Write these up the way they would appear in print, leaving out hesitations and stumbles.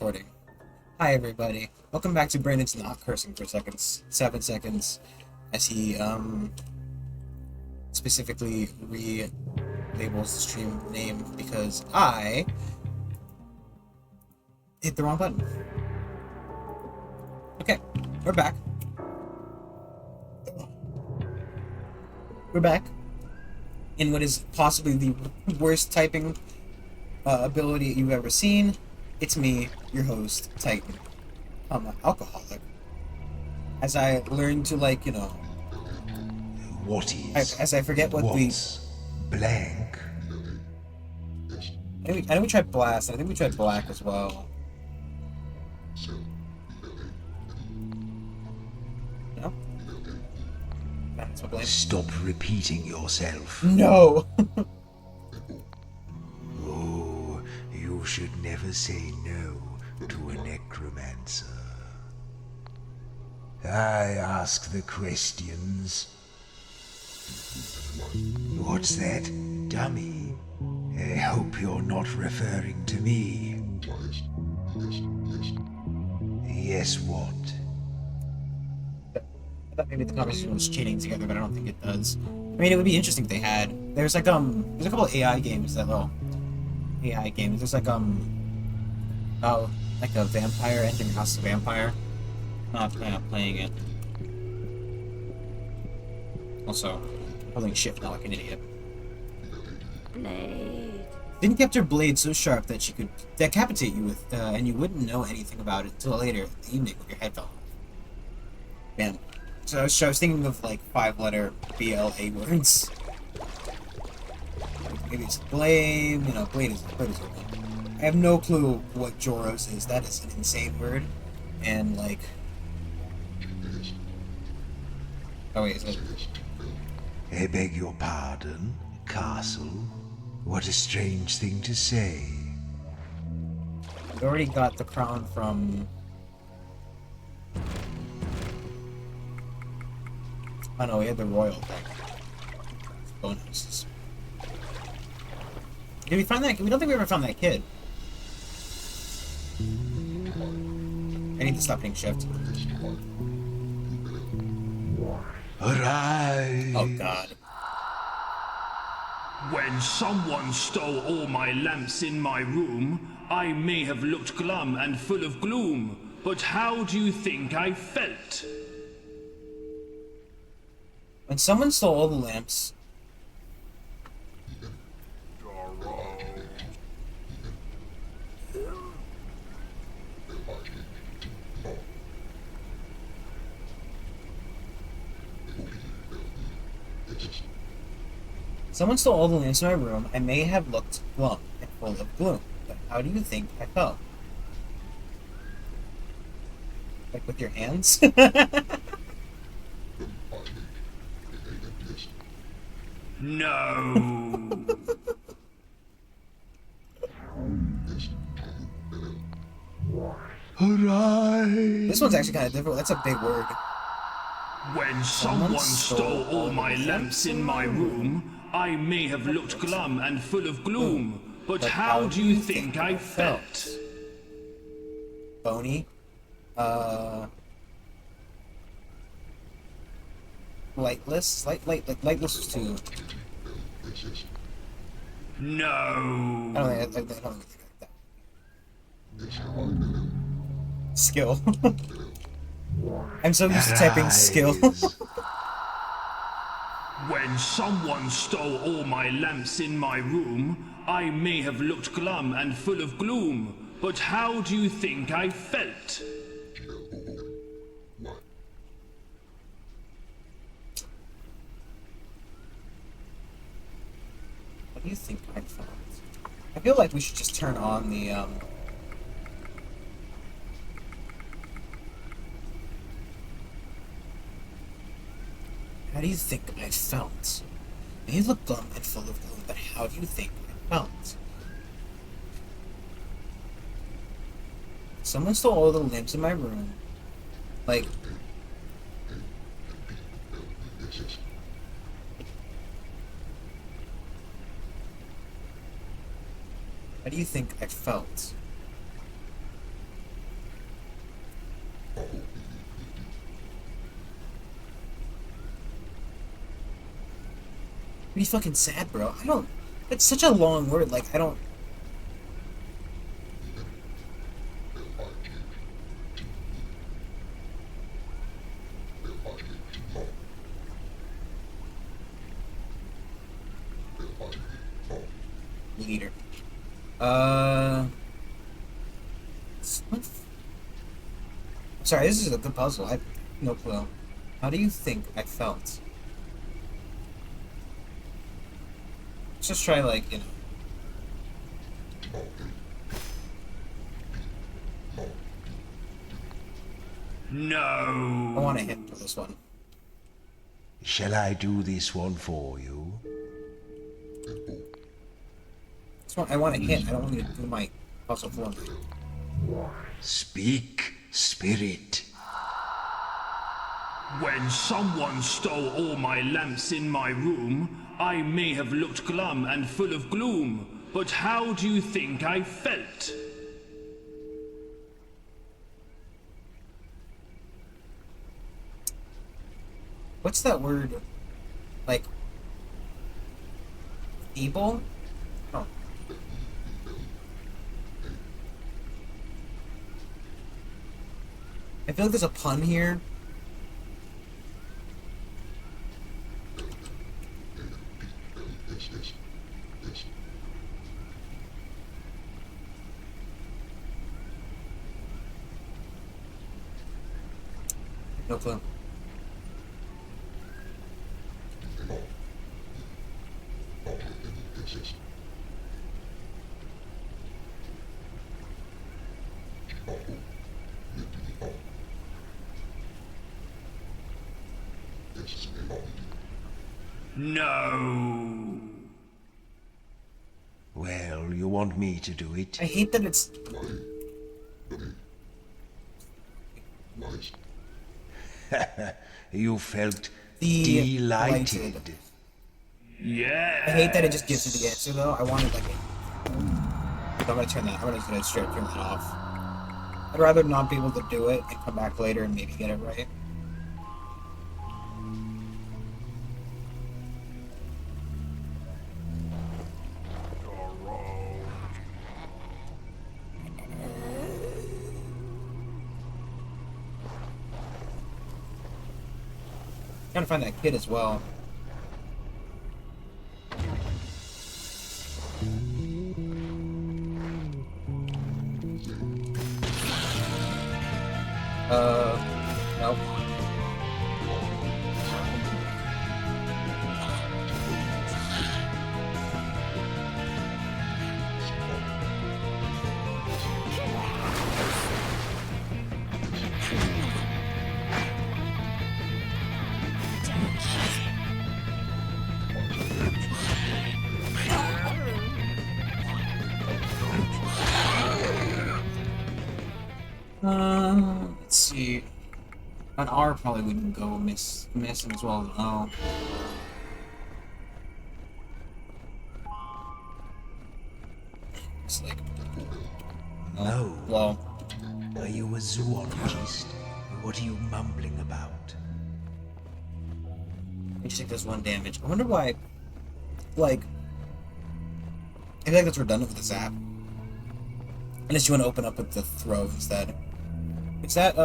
recording. Hi everybody. Welcome back to Brandon's not cursing for 7 seconds, as he specifically relabels the stream name because I hit the wrong button. Okay, we're back. We're back in what is possibly the worst typing ability you've ever seen. It's me, your host, Titan. I'm an alcoholic. As I learn to, What is? as I forget what what's blank? I think we tried Blast, and I think we tried Black as well. No? That's what blame. Stop repeating yourself. No! Oh, you should never say no to a necromancer. I ask the questions. What's that, dummy? I hope you're not referring to me. Yes, what? I thought maybe the conversation was cheating together, but I don't think it does. I mean, it would be interesting if they had. There's a couple of AI games that, AI games. There's like a vampire entering House of Vampire. Not playing it. Also, holding shift now like an idiot. Blade. Didn't kept her blade so sharp that she could decapitate you with, and you wouldn't know anything about it until later in the evening when your head fell off. Man. So I was thinking of, 5-letter BLA words. Maybe it's blade, blade is a one. I have no clue what Joros is. That is an insane word. And, oh wait, is it? I beg your pardon, castle? What a strange thing to say. We already got the crown from... Oh no, we had the royal thing. Bonuses. Did we find that? We don't think we ever found that kid. I need to stop hitting shift. Arise! Oh god. When someone stole all my lamps in my room, I may have looked glum and full of gloom, but how do you think I felt? When someone stole all the lamps... Someone stole all the lamps in my room. I may have looked glum and full of gloom, but how do you think I felt? Like with your hands? No. Arise! This one's actually kind of difficult. That's a big word. When someone stole all my lamps in my room, I may have looked glum and full of gloom, but how do you think I felt? Bony? Lightless? Lightless was too... No. I don't think like that. Skill. I'm so used to typing skill. When someone stole all my lamps in my room, I may have looked glum and full of gloom, but how do you think I felt? What do you think I felt? I feel like we should just turn on the, How do you think I felt? May look glum and full of gloom, but how do you think I felt? Someone stole all the lamps in my room. Like... How do you think I felt? Be fucking sad, bro. I don't. It's such a long word. Like, I don't. Leader. What? Sorry, this is a good puzzle. I have no clue. How do you think I felt? Let's just try, like, you know. No. I want a hint for this one. Shall I do this one for you? This one, I want a hint. I don't want you to do my puzzle for me. Speak, spirit. When someone stole all my lamps in my room, I may have looked glum and full of gloom, but how do you think I felt? What's that word? Like, feeble? Oh. I feel like there's a pun here. No clue. No. Well, you want me to do it? I hate that it's... You felt Delighted. delighted. Yeah. I hate that it just gives you the answer, though. I wanted, like, a... I'm gonna turn that... I'm gonna straight turn that off. I'd rather not be able to do it and come back later and maybe get it right. Trying to find that kid as well. Nope. Let's see. An R probably wouldn't go missing as well as an O. It's like... No. Well, Are you a zoologist? What are you mumbling about? I just think there's one damage. I wonder why... Like... I feel like that's redundant with the zap. Unless you want to open up with the throw instead. Is that,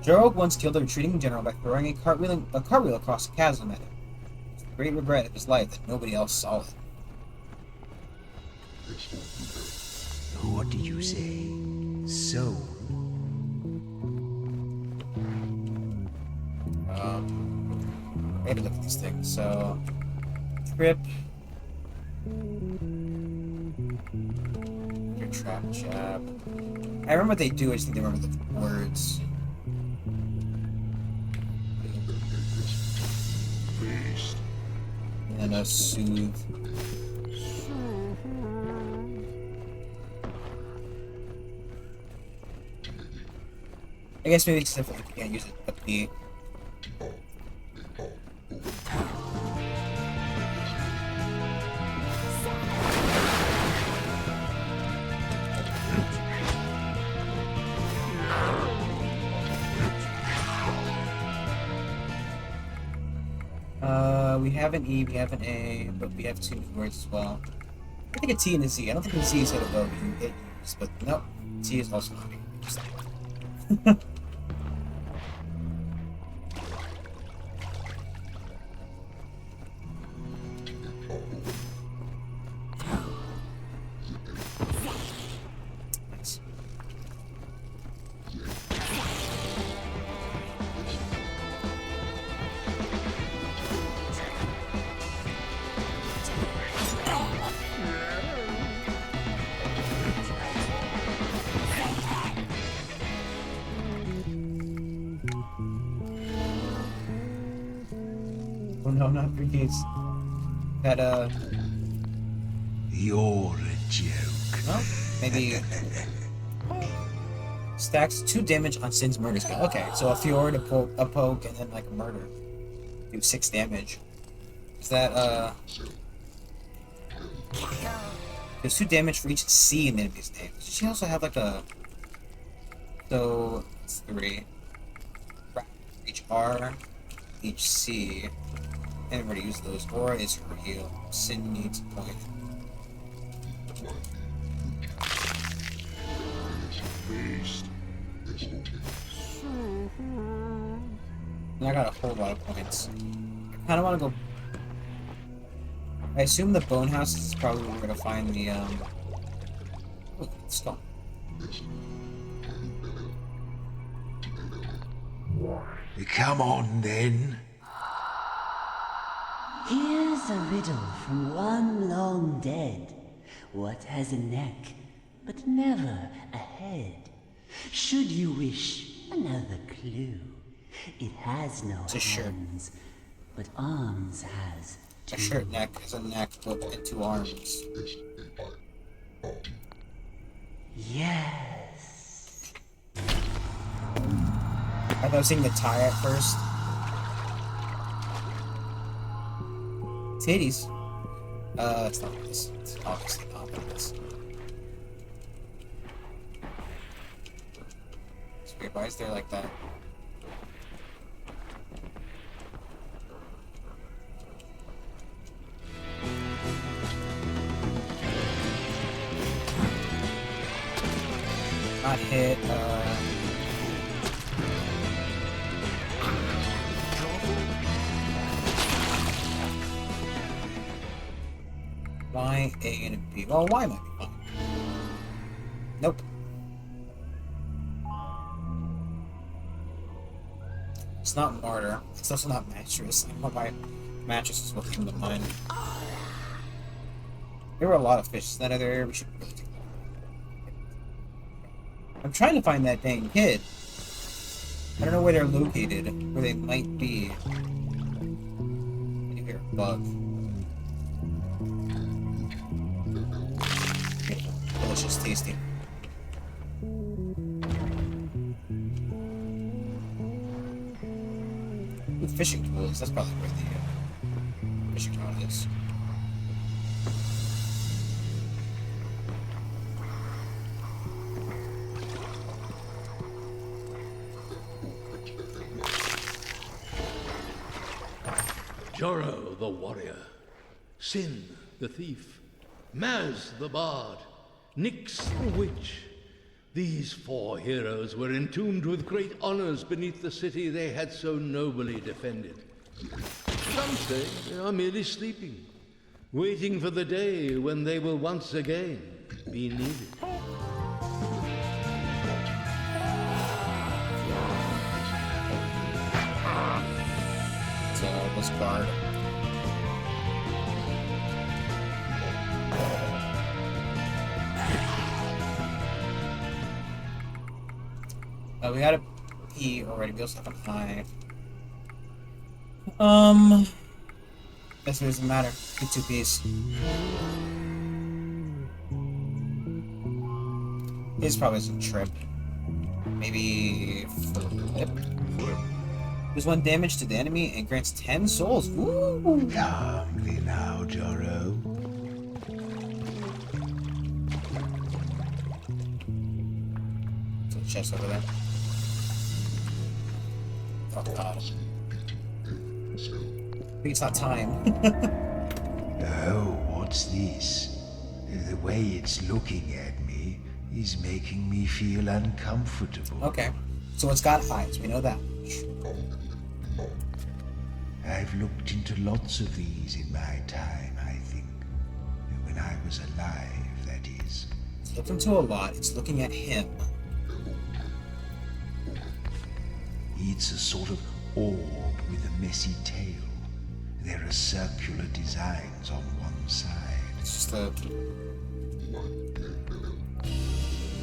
Joe once killed a retreating general by throwing a cartwheel across a chasm at him. It's the great regret of his life that nobody else saw it. What did you say? Soul? I had to look at these things. So, trip. Your trap jab. I remember what they do. I just think they remember the words. And a soothe. I guess maybe it's different if you can't use it. A P. we have an E, we have an A, but we have 2 new words as well. I think a T and a Z. I don't think the Z is going to go get used, but nope. T is also not being used. Nice. Oh no, not briefcase. That, You're a joke. well, maybe stacks 2 damage on Sin's murder skill. Okay, so a Fjord, a poke, and then like a murder. Do 6 damage. Is that, there's 2 damage for each C in the enemy's name. Does she also have like a, so, it's 3. For each R, each C. I haven't already used those. Or is her heal. Sin needs a point. And I got a whole lot of points. I kinda wanna go. I assume the bone house is probably where we're gonna find the oh, skull. Come on then. Here's a riddle from one long dead. What has a neck, but never a head? Should you wish another clue, it has no It's a shirt. hands, but arms has A shirt neck is a neck and 2 arms. Yes. I thought I was seeing the tie at first. It's Hades. It's not this. It's obviously not this. It's weird. Why is there like that? Not hit, Y, A, and a B. Well, Y might be fine. Nope. It's not Martyr. It's also not Mattress. I don't know why Mattress is what came to mind. There were a lot of fish in that other area. We should really do that. I'm trying to find that dang kid. I don't know where they're located, where they might be. I hear a bug. Delicious, tasty. With fishing tools, that's probably where the fishing rod is. Joro the warrior, Sin the thief, Maz the bard, Nyx the witch. These 4 heroes were entombed with great honors beneath the city they had so nobly defended. Some say they are merely sleeping, waiting for the day when they will once again be needed. This card. We got a P already. We also have an I. Guess it doesn't matter. Get 2 P's. This probably isn't trip. Maybe flip. Does 1 damage to the enemy and grants 10 souls. Ooh. Calmly now, Joro. There's a chest over there. Oh god. Maybe it's not time. Oh, what's this? The way it's looking at me is making me feel uncomfortable. Okay. So it's got eyes, we know that. I've looked into lots of these in my time, I think. When I was alive, that is. It's looked into a lot, it's looking at him. It's a sort of orb with a messy tail. There are circular designs on one side. It's just a...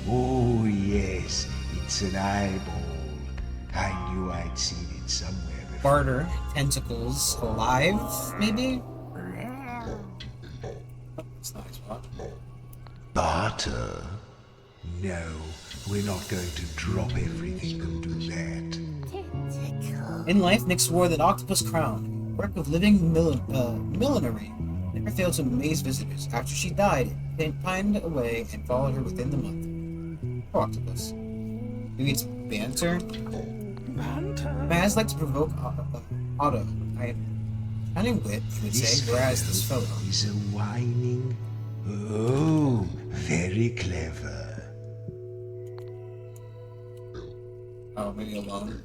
Oh, yes, it's an eyeball. I knew I'd seen it somewhere before. barter tentacles alive, maybe? That's not a spot. Barter? No, we're not going to drop everything and do that. In life, Nick swore that Octopus Crown, work of living millinery, never failed to amaze visitors. After she died, they pined away and followed her within the month. Poor Octopus. Maybe it's banter? Maz liked to provoke Otto. Cunning wit, you would say, whereas this fellow. Is a whining. Oh, very clever. Oh, maybe alone.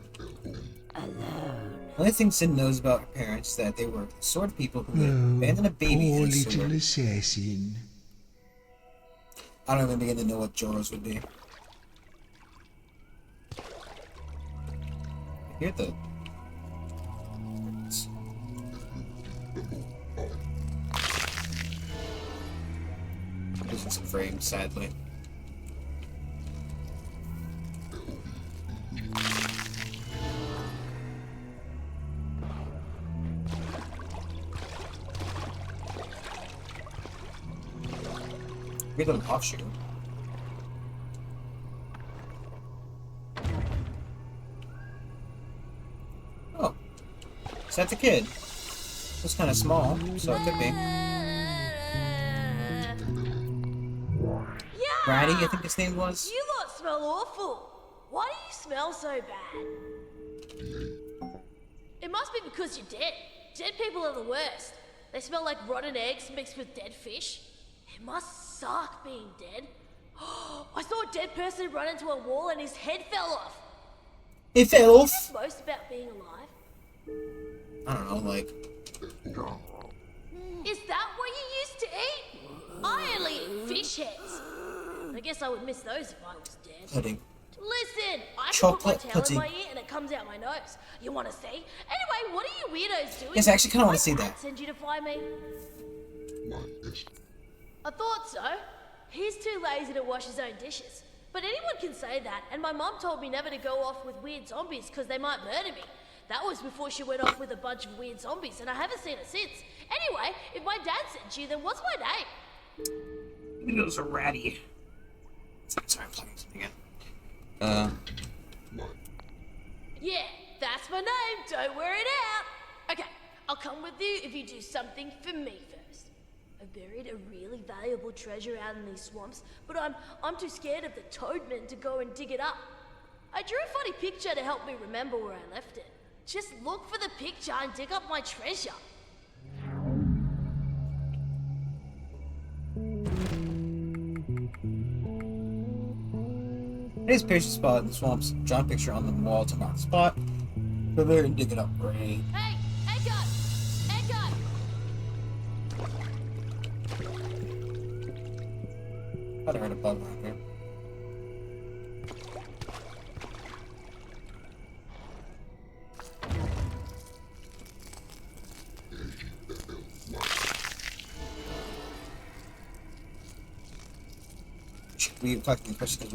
The only thing Sin knows about her parents is that they were the sort of people who would abandon a baby Poor in a little sewer. assassin. I don't even begin to know what Joros would be. I hear the... Losing some frames, sadly. Get an offshoot. Oh. Is that the kid? It's kind of small, so it could be. Ratty, I think his name was. You lot smell awful. Why do you smell so bad? It must be because you're dead. Dead people are the worst. They smell like rotten eggs mixed with dead fish. It must suck being dead. I saw a dead person run into a wall and his head fell off. It fell off. What's most about being alive? I don't know, like. Is that what you used to eat? I only eat fish heads. I guess I would miss those if I was dead. Pudding. Listen, I can Chocolate put my tail pudding. in my ear and it comes out my nose. You want to see? Anyway, what are you weirdos doing? Yes, I actually kinda wanna see My that. dad send you to find me? I thought so. He's too lazy to wash his own dishes. But anyone can say that, and my mum told me never to go off with weird zombies because they might murder me. That was before she went off with a bunch of weird zombies, and I haven't seen her since. Anyway, if my dad sent you, then what's my name? Maybe it was a ratty. Sorry, I'm playing something again. Yeah, that's my name. Don't wear it out. Okay, I'll come with you if you do something for me first. I buried a really valuable treasure out in these swamps, but I'm too scared of the toadmen to go and dig it up. I drew a funny picture to help me remember where I left it. Just look for the picture and dig up my treasure. Today's patient spot in the swamps. Draw a picture on the wall to mark the spot. Go there and dig it up. Great. Hey, Echo! Echo! Thought I heard a bug around here. We collecting the questions because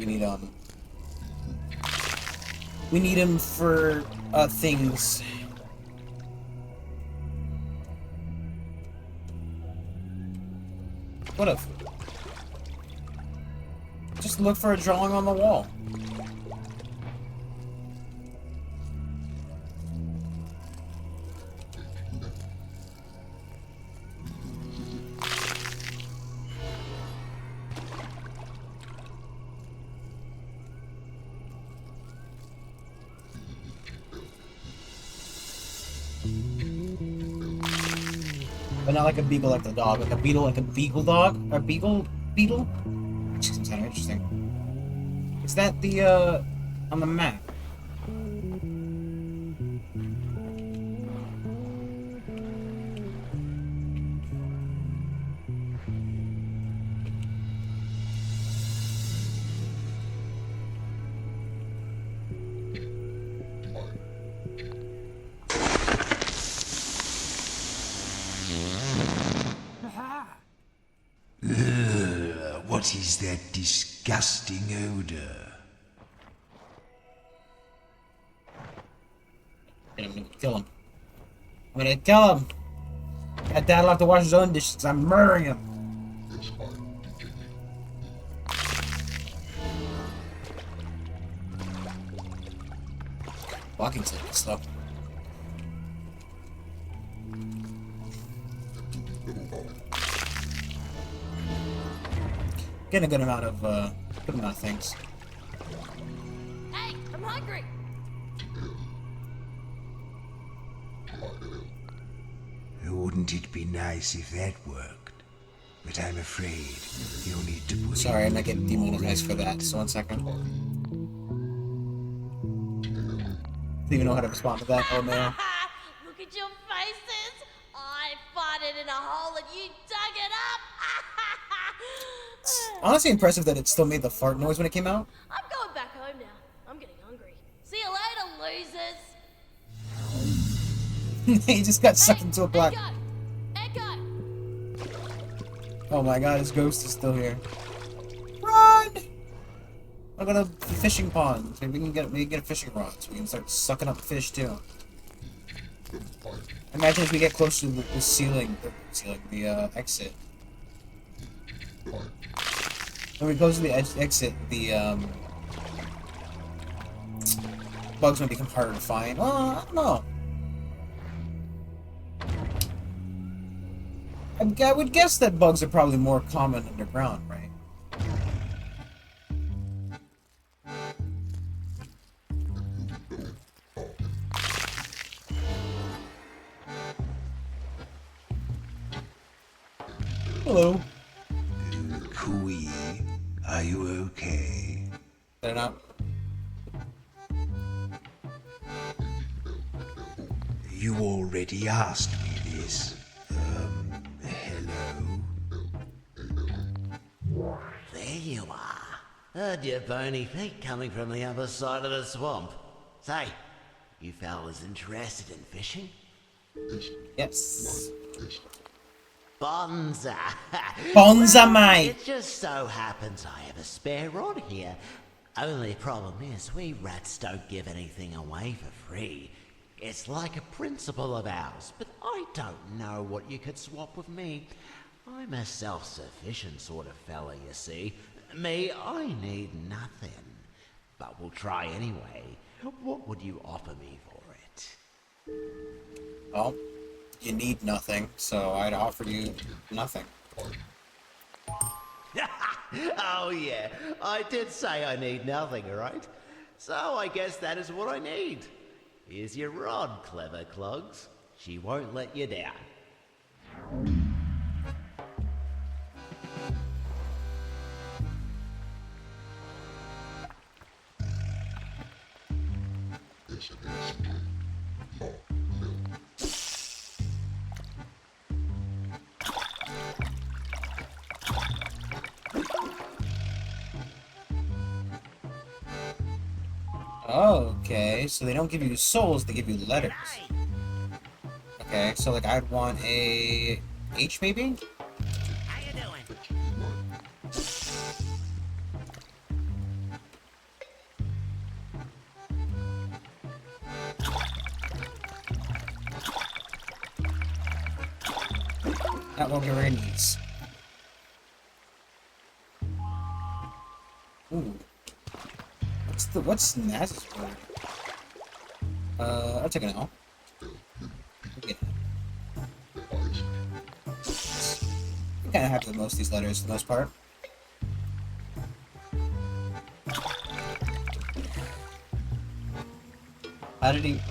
we need him for things. What if? Just look for a drawing on the wall. but not like a beagle like the dog, like a beetle like a beagle dog, or beagle beetle. Which seems kind of interesting. Is that the on the map? What is that disgusting odor? I'm gonna kill him. I'm gonna kill him. That dad will have to wash his own dishes. I'm murdering him. Walking so slow. Getting a good amount of things. Hey, I'm hungry. Wouldn't it be nice if that worked? But I'm afraid you'll need to put Sorry, in I'm not getting more demonetized for that. Just 1 second. Don't even know how to respond to that. Oh man. Look at your faces. I farted in a hole and you dug it up. It's honestly impressive that it still made the fart noise when it came out. I'm going back home now. I'm getting hungry. See you later, losers. He just got sucked into a black. Echo! Oh my god, his ghost is still here. Run! I'm gonna the fishing pond. Maybe we can get a fishing rod so we can start sucking up fish too. Imagine if we get closer to the ceiling, the exit. When we close to the exit, the bugs might become harder to find. Well, I don't know. I would guess that bugs are probably more common underground, right? Hello. Kui, are you okay? They're not. You already asked me this. Hello? There you are. Heard your bony feet coming from the other side of the swamp. Say, you fellas interested in fishing? Yes. Bonza! Bonza, mate! It just so happens I have a spare rod here. Only problem is, we rats don't give anything away for free. It's like a principle of ours, but I don't know what you could swap with me. I'm a self-sufficient sort of fella, you see. Me, I need nothing. But we'll try anyway. What would you offer me for it? Well, you need nothing, so I'd offer you nothing. Oh yeah, I did say I need nothing, right? So I guess that is what I need. Here's your rod, clever clogs. She won't let you down. Okay, so they don't give you souls, they give you letters. Okay, so like I'd want a H maybe? How you doing? That won't get rid of these. Ooh. What's Naz's word? I'll take an L. Okay. I'm kinda happy with most of these letters for the most part. How did he...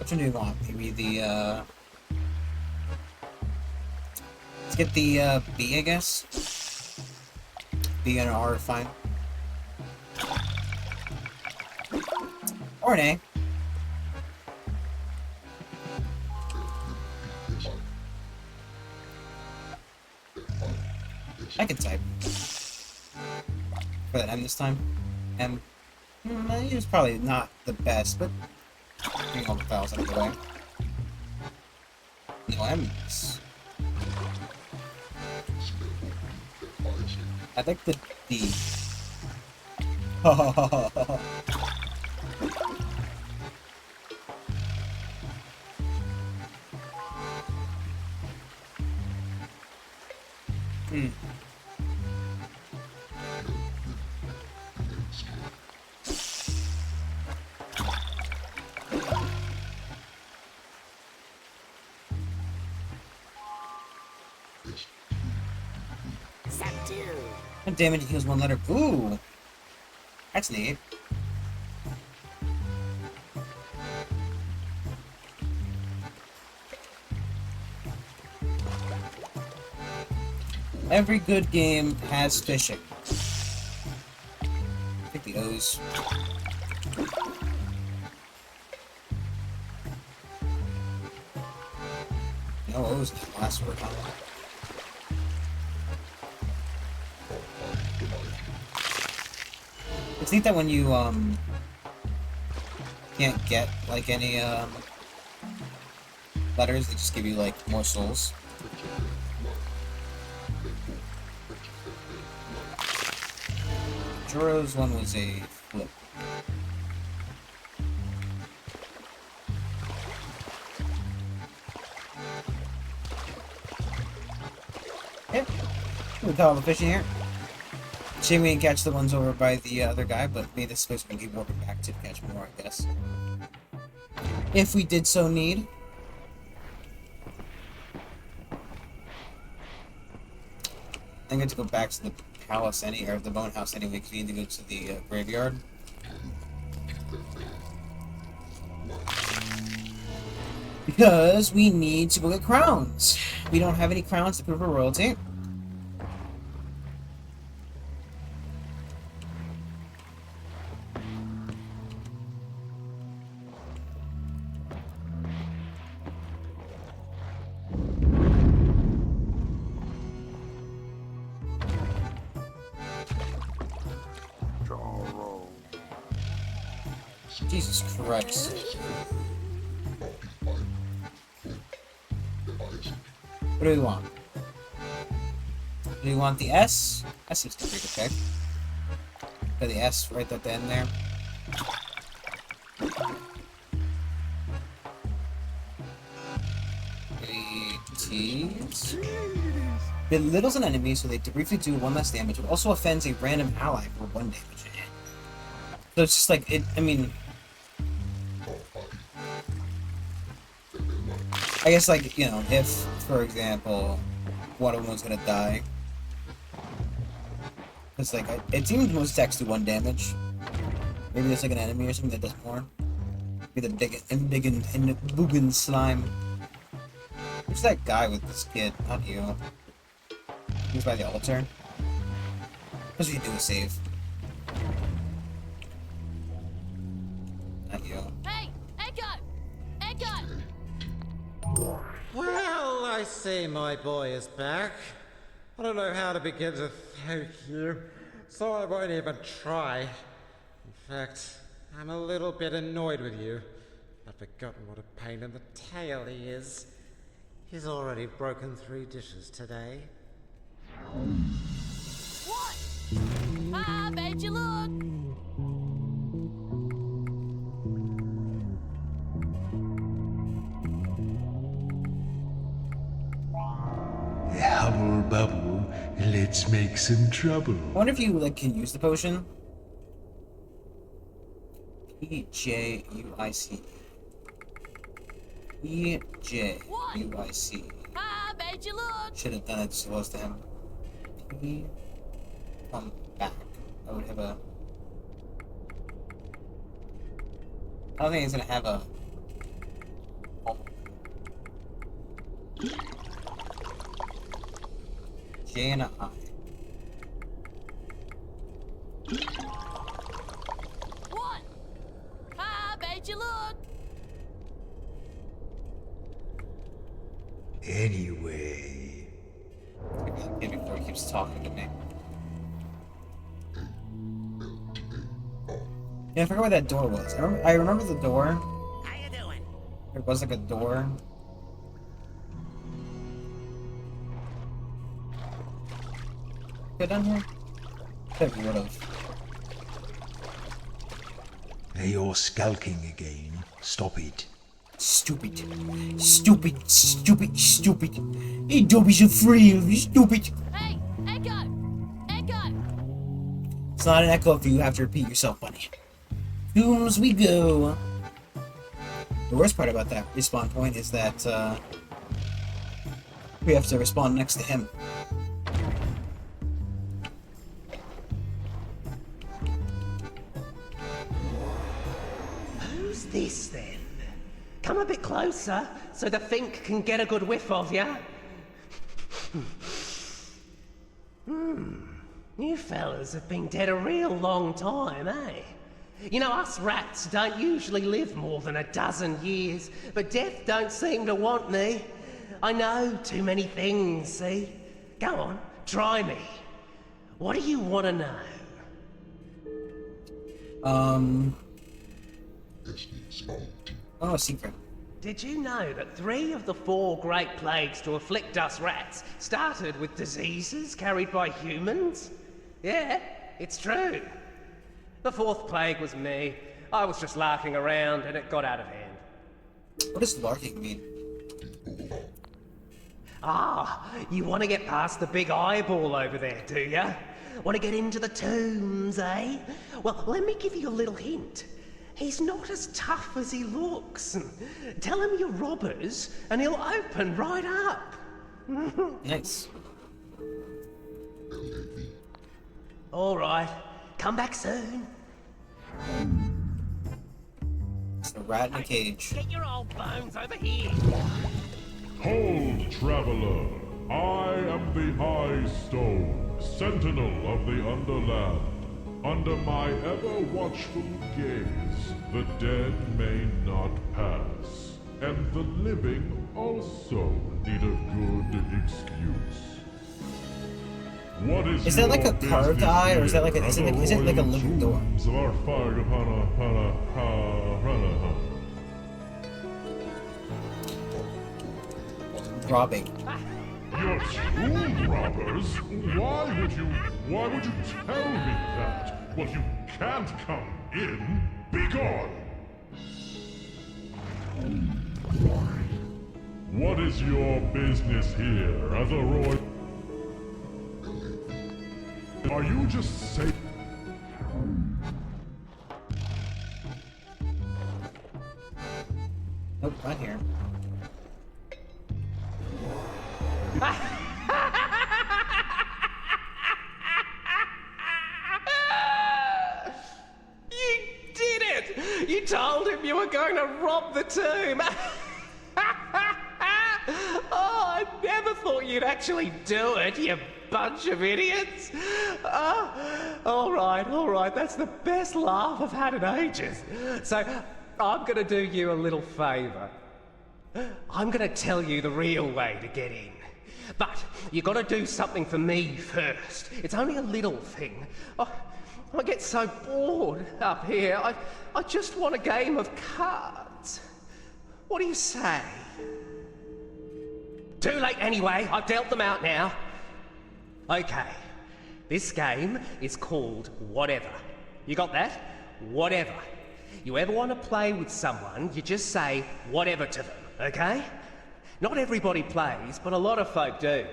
Which one do you want? Maybe the, let's get the, B, I guess? B and an R are fine. Or an A. I can type. For that M this time. M. It was probably not the best, but getting all the files out of the way. No M's. I like the D. And damage heals one letter. Ooh! That's neat. Every good game has fishing. I think the O's. No O's in the last word, huh? It's neat that when you, can't get, like, any, letters, they just give you, like, more souls. Joro's one was a flip. Yep. We got all the fishing here. Shame we didn't catch the ones over by the other guy, but maybe this place we can keep working back to catch more, I guess. If we did so need. I think I have to go back to the palace or the bone house anyway, because we need to go to the graveyard. Because we need to go get crowns. We don't have any crowns to prove our royalty. Jesus Christ. What do we want? Do we want the S? That seems to be okay. Got the S right at the end there. T's. Belittles an enemy so they briefly do one less damage, but also offends a random ally for 1 damage. So it's just like, I mean... I guess, like, you know, if, for example, one of them was gonna die. It's like, it seems most attacks do 1 damage. Maybe there's like an enemy or something that does more. Maybe the big and Bugin slime. Who's that guy with this kid? Not you. He's by the altar. What should you do a save? Not you. Hey, Echo! Echo! Well, I see my boy is back. I don't know how to begin to thank you, so I won't even try. In fact, I'm a little bit annoyed with you. I've forgotten what a pain in the tail he is. He's already broken 3 dishes today. What? I made you look! Hubble bubble, let's make some trouble. I wonder if you, like, can use the potion. E-J-U-I-C. E-J-U-I-C. I made you look! Should have done it so close to him. He come back. I would have a... I don't think he's gonna have a J and a I. What? I made you look. Anyway, Maybe before he keeps talking to me. Yeah, I forgot what that door was. I remember the door. How you doing? There was like a door. Go down here? I think we would've. you're skulking again. Stop it. Stupid. Stupid, stupid, stupid. Hey, don't be so free, stupid. Hey, Echo! Echo! It's not an echo if you have to repeat yourself, buddy. Tombs we go. The worst part about that respawn point is that we have to respawn next to him. Who's this then? Come a bit closer so the Fink can get a good whiff of you. You fellas have been dead a real long time, eh? You know, us rats don't usually live more than a dozen years, but death don't seem to want me. I know too many things, see? Go on, try me. What do you want to know? Oh, a secret. Did you know that 3 of the 4 great plagues to afflict us rats started with diseases carried by humans? Yeah, it's true. The 4th plague was me. I was just larking around and it got out of hand. What does larking mean? Ah, you want to get past the big eyeball over there, do ya? Want to get into the tombs, eh? Well, let me give you a little hint. He's not as tough as he looks. Tell him you're robbers and he'll open right up. Nice. All right, come back soon. It's a rat in a cage. Get your old bones over here. Hold, traveler! I am the High Stone, sentinel of the Underland. Under my ever-watchful gaze, the dead may not pass, and the living also need a good excuse. What is that like your a carved business eye, or is that like a- here is it at like- the is it like a royal living door? tombs of our Robbing. You're tomb robbers? Why would you tell me that? Well, you can't come in. Be gone! What is your business here as a royal? Are you just saying? Nope, not here. You did it! You told him you were going to rob the tomb! Oh, I never thought you'd actually do it, you bunch of idiots! All right, that's the best laugh I've had in ages. So, I'm gonna do you a little favour. I'm gonna tell you the real way to get in. But you gotta do something for me first. It's only a little thing. I get so bored up here. I just want a game of cards. What do you say? Too late anyway. I've dealt them out now. Okay. This game is called Whatever. You got that? Whatever. You ever want to play with someone, you just say whatever to them, okay? Not everybody plays, but a lot of folk do.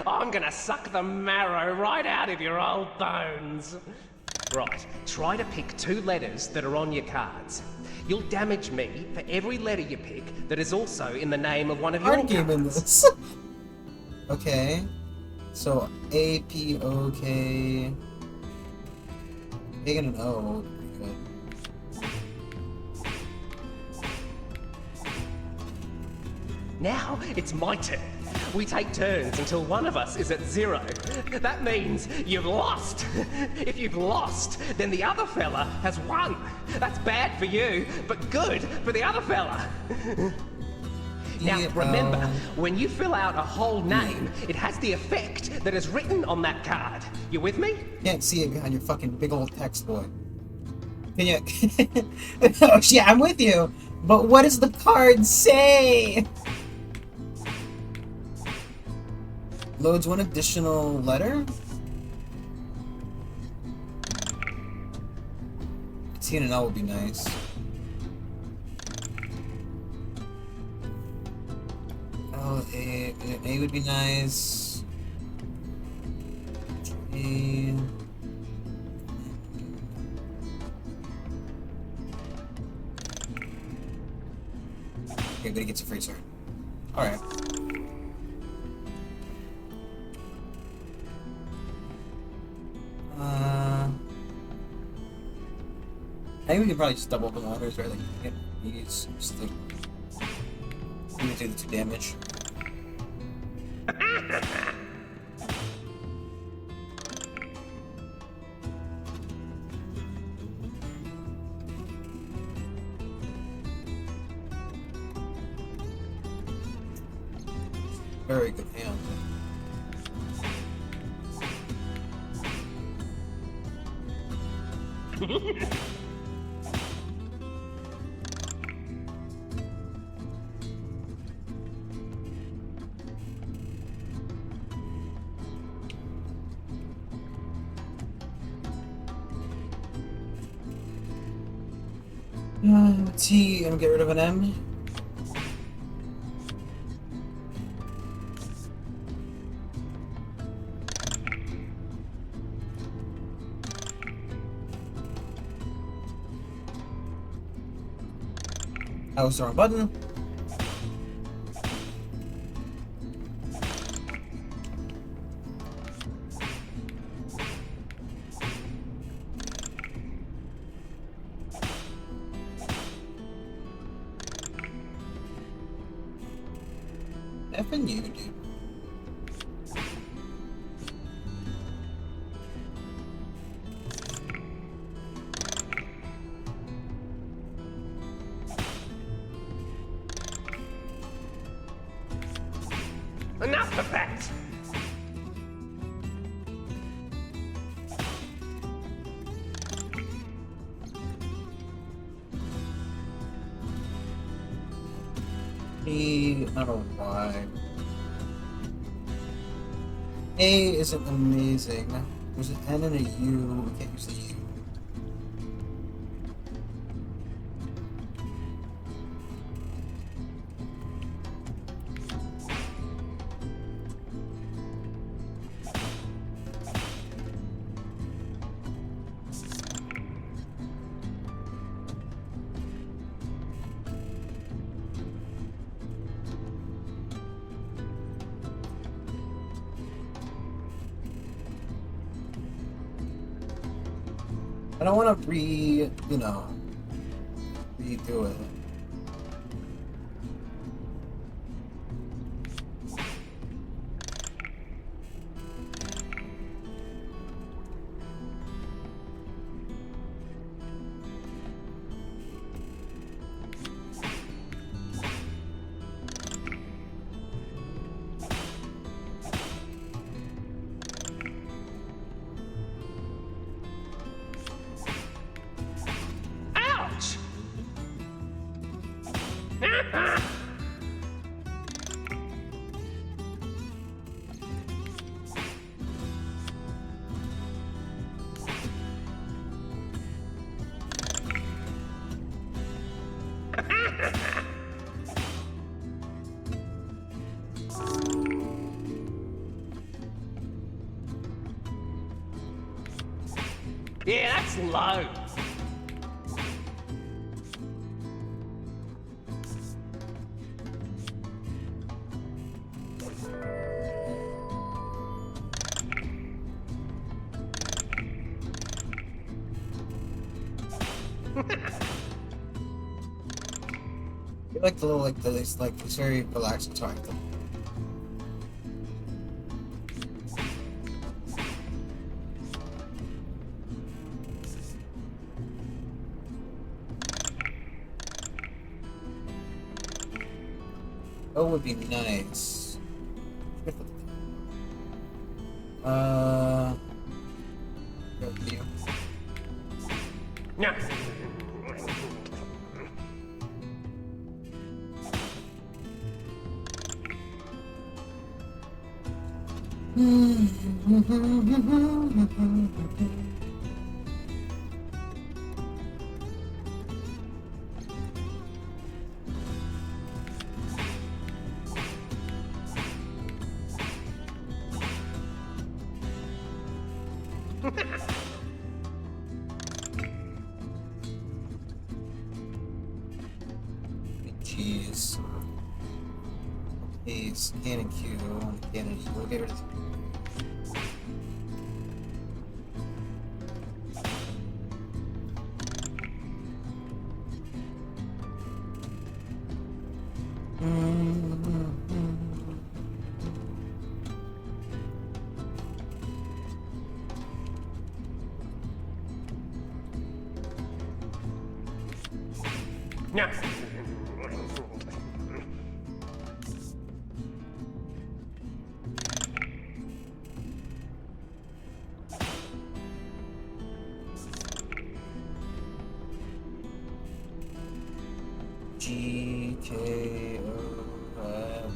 I'm gonna suck the marrow right out of your old bones. Right, try to pick 2 letters that are on your cards. You'll damage me for every letter you pick that is also in the name of one of your Hard game in cards. this. Okay. So A P O K. A and an O. Pretty good. Now it's my turn. We take turns until one of us is at 0. That means you've lost. If you've lost, then the other fella has won. That's bad for you, but good for the other fella. Now, remember, when you fill out a whole name, it has the effect that is written on that card. You with me? Can't see it behind your fucking big old text, boy. Can you? Oh, yeah, I'm with you. But what does the card say? Loads one additional letter? T and an L would be nice. Oh, an A would be nice. A. Okay, but he gets a free turn. Alright. I think we could probably just double open letters, right? Like, get these, just like, do the 2 damage. Very good hand. T, and get rid of an M. I was the wrong button. F and you, dude. Enough of that! I don't know why. A isn't amazing. There's an N and a U. We can't use the U. I don't want to redo it. Ouch! Yeah, that's low. I like the little, like, it's very relaxing talk. O would be nice. Go with you. No. Jeez. Ace, cannon Q, cannon E. We'll get rid of No. G, K, O, F,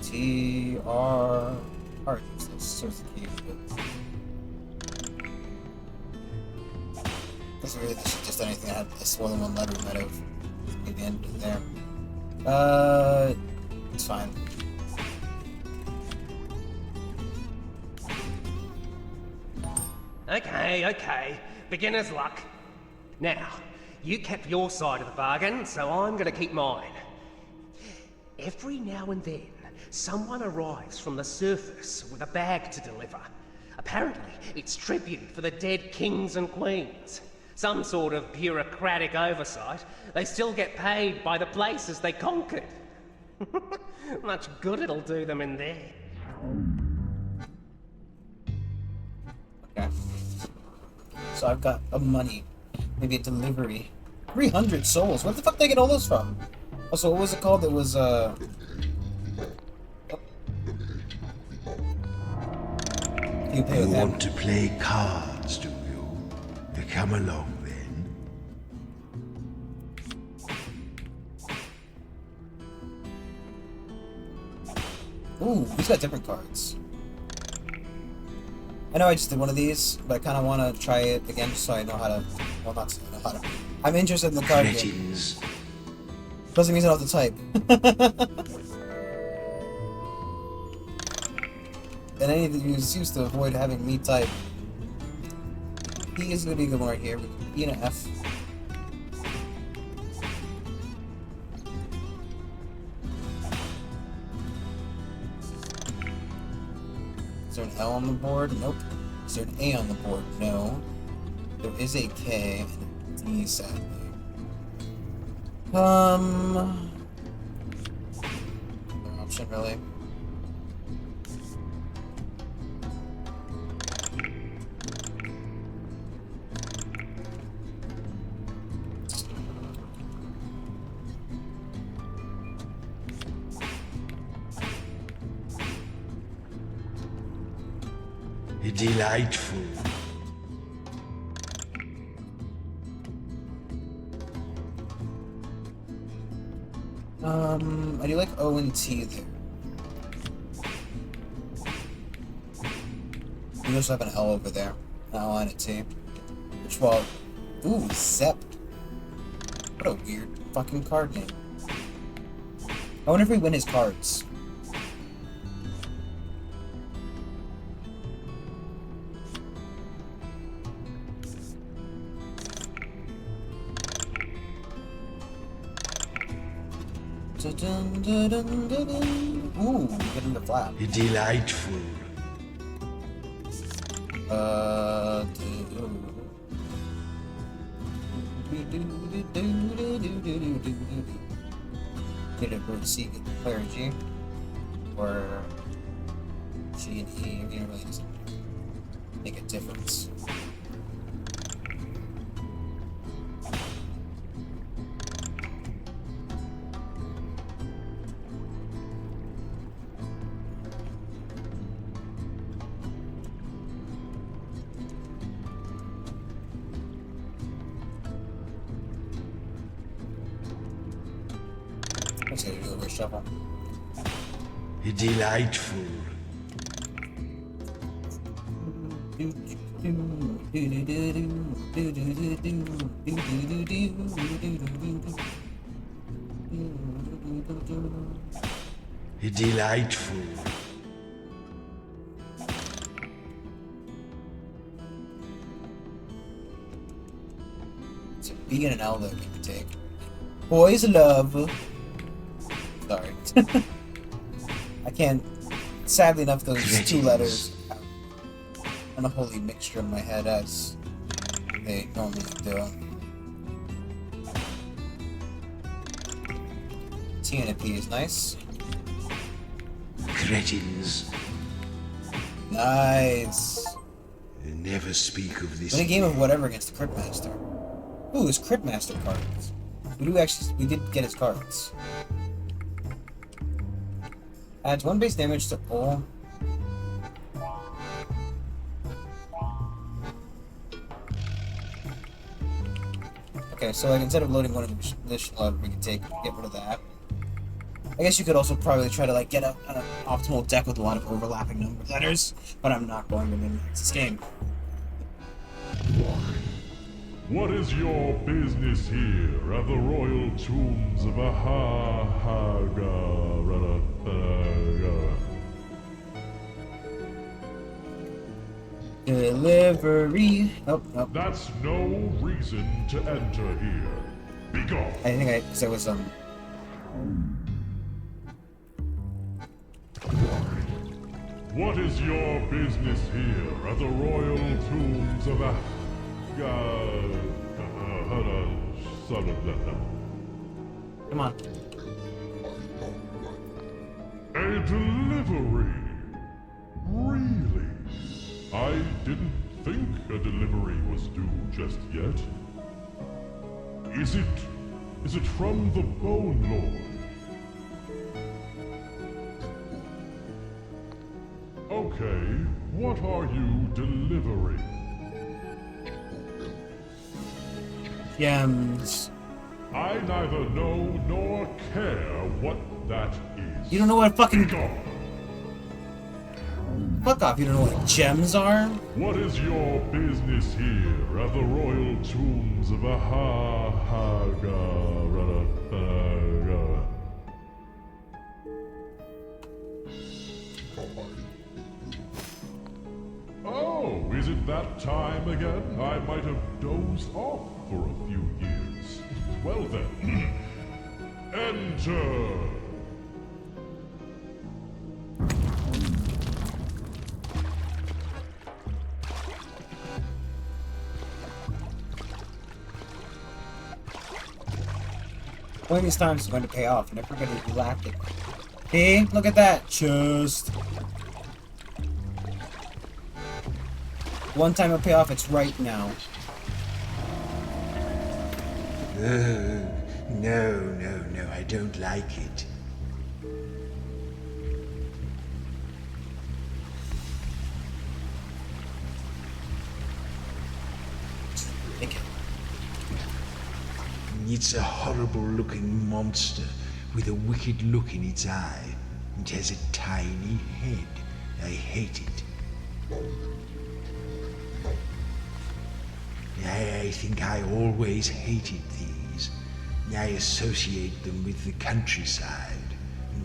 T, R. Hard to use those sorts of keys, but. Doesn't really just anything that had a more than one letter might have made the end of there. It's fine. Okay. Beginner's luck. Now, you kept your side of the bargain, so I'm gonna keep mine. Every now and then, someone arrives from the surface with a bag to deliver. Apparently, it's tribute for the dead kings and queens. Some sort of bureaucratic oversight. They still get paid by the places they conquered. Much good it'll do them in there. Okay. So I've got a money. Maybe a delivery. 300 souls. Where the fuck did they get all those from? Also, what was it called? It was, You pay with them. Want to play cards, do you? Come along then. Ooh, he's got different cards. I know I just did one of these, but I kind of want to try it again just so I know how to... Well, not so I know how to... I'm interested in the card game. Cretins. Doesn't mean I don't have to type. And any of you used to avoid having me type. P is going to be a good one right here. We can E and an F. Is there an L on the board? Nope. Is there an A on the board? No. There is a K and a D, sadly. No option, really. Delightful. I do like O and T there. You also have an L over there. An L and a T. Which, well... Ooh, Zep. What a weird fucking card name. I wonder if we win his cards. Ooh, get him to flap. Delightful. Get a bird C, get the player G. Or G and E, it really doesn't make a difference. just gotta do a reshuffle. Delightful. Delightful. It's a B and an L that we can take. Boys love. Sorry. I can't. Sadly enough, those two letters have an unholy mixture in my head as they normally do. T and a P is nice. Cretins. Nice. Never speak of this. Win a game of whatever against the Cryptmaster. Ooh, his Cryptmaster cards. We did get his cards. Adds 1 base damage to all. Okay, so like instead of loading one additional letter, we can get rid of that. I guess you could also probably try to like get an optimal deck with a lot of overlapping number letters, but I'm not going to min-max this game. What is your business here at the royal tombs of Delivery. Nope, nope. That's no reason to enter here. Be gone. I think because I was What is your business here at the royal tombs of Come on. A delivery? Really? I didn't think a delivery was due just yet. Is it from the Bone Lord? Okay, what are you delivering? Gems. I neither know nor care what that is. You don't know what fucking... Be gone. Fuck off, you don't know what gems are? What is your business here at the royal tombs of Oh, is it that time again? I might have dozed off for a few years. Well then, enter! One of these times is going to pay off, and everybody will be laughing. Hey, look at that! Just... One time it'll pay off, it's right now. No, I don't like it. Thank you. It's a horrible-looking monster with a wicked look in its eye. It has a tiny head. I hate it. I think I always hated these. I associate them with the countryside.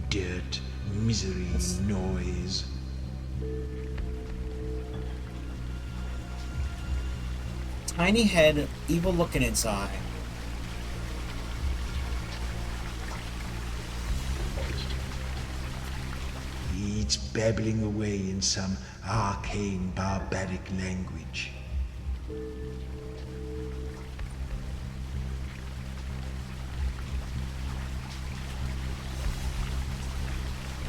Dirt, misery, noise. Tiny head, evil look in its eye. It's babbling away in some arcane, barbaric language.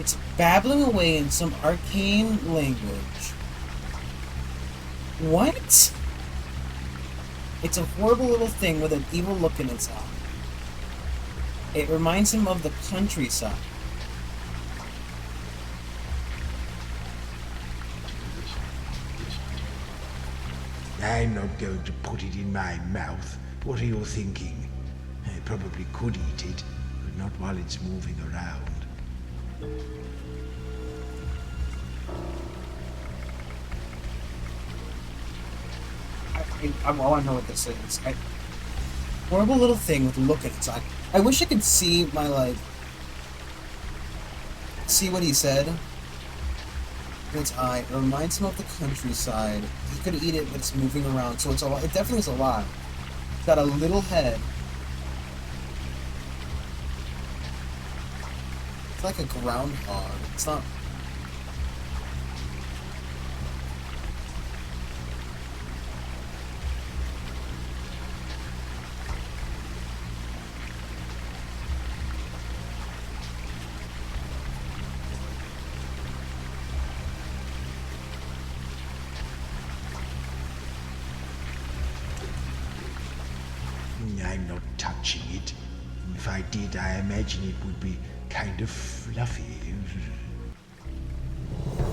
It's babbling away in some arcane language. What? It's a horrible little thing with an evil look in its eye. It reminds him of the countryside. I'm not going to put it in my mouth. What are you thinking? I probably could eat it, but not while it's moving around. I want to know what this is. Horrible little thing with a look at its eye. I wish I could see my, like... See what he said. Its eye. It reminds him of the countryside. He could eat it, but it's moving around, so it's a lot. It definitely is a lot. It's got a little head. It's like a groundhog. It's not... I'm not touching it. If I did, I imagine it would be kind of fluffy.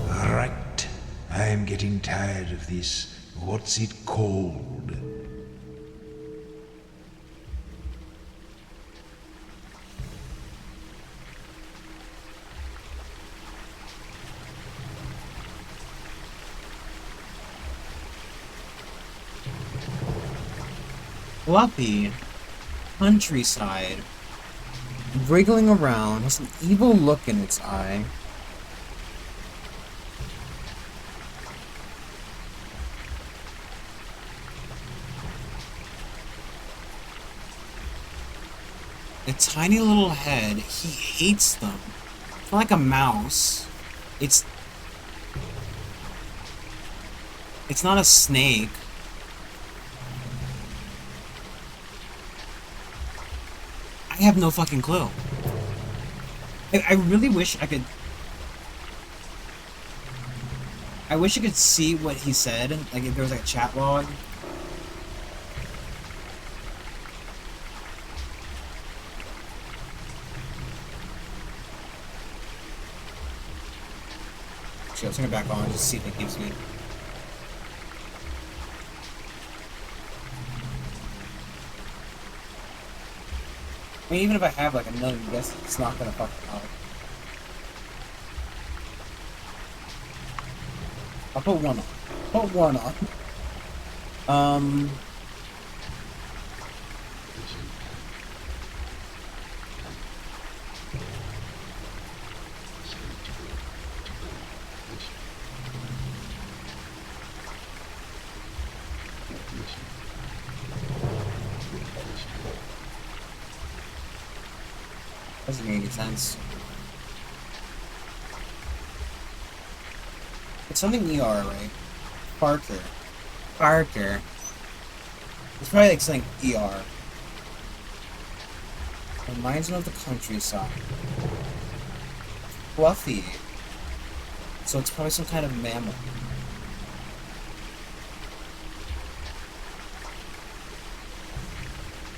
Right. I am getting tired of this. What's it called? Fluffy. Countryside. Wriggling around. Has an evil look in its eye. A tiny little head. He hates them. It's not like a mouse. It's not a snake. I have no fucking clue. I really wish I could... I wish I could see what he said. Like, if there was like a chat log. Actually, I'll turn it back on just to see if it gives me... I mean, even if I have like a million guesses, it's not gonna fucking help. I'll put one on. Put one on. Doesn't make any sense. It's something ER, right? Parker. Parker. It's probably like something ER. Reminds me of the countryside. Fluffy. So it's probably some kind of mammal.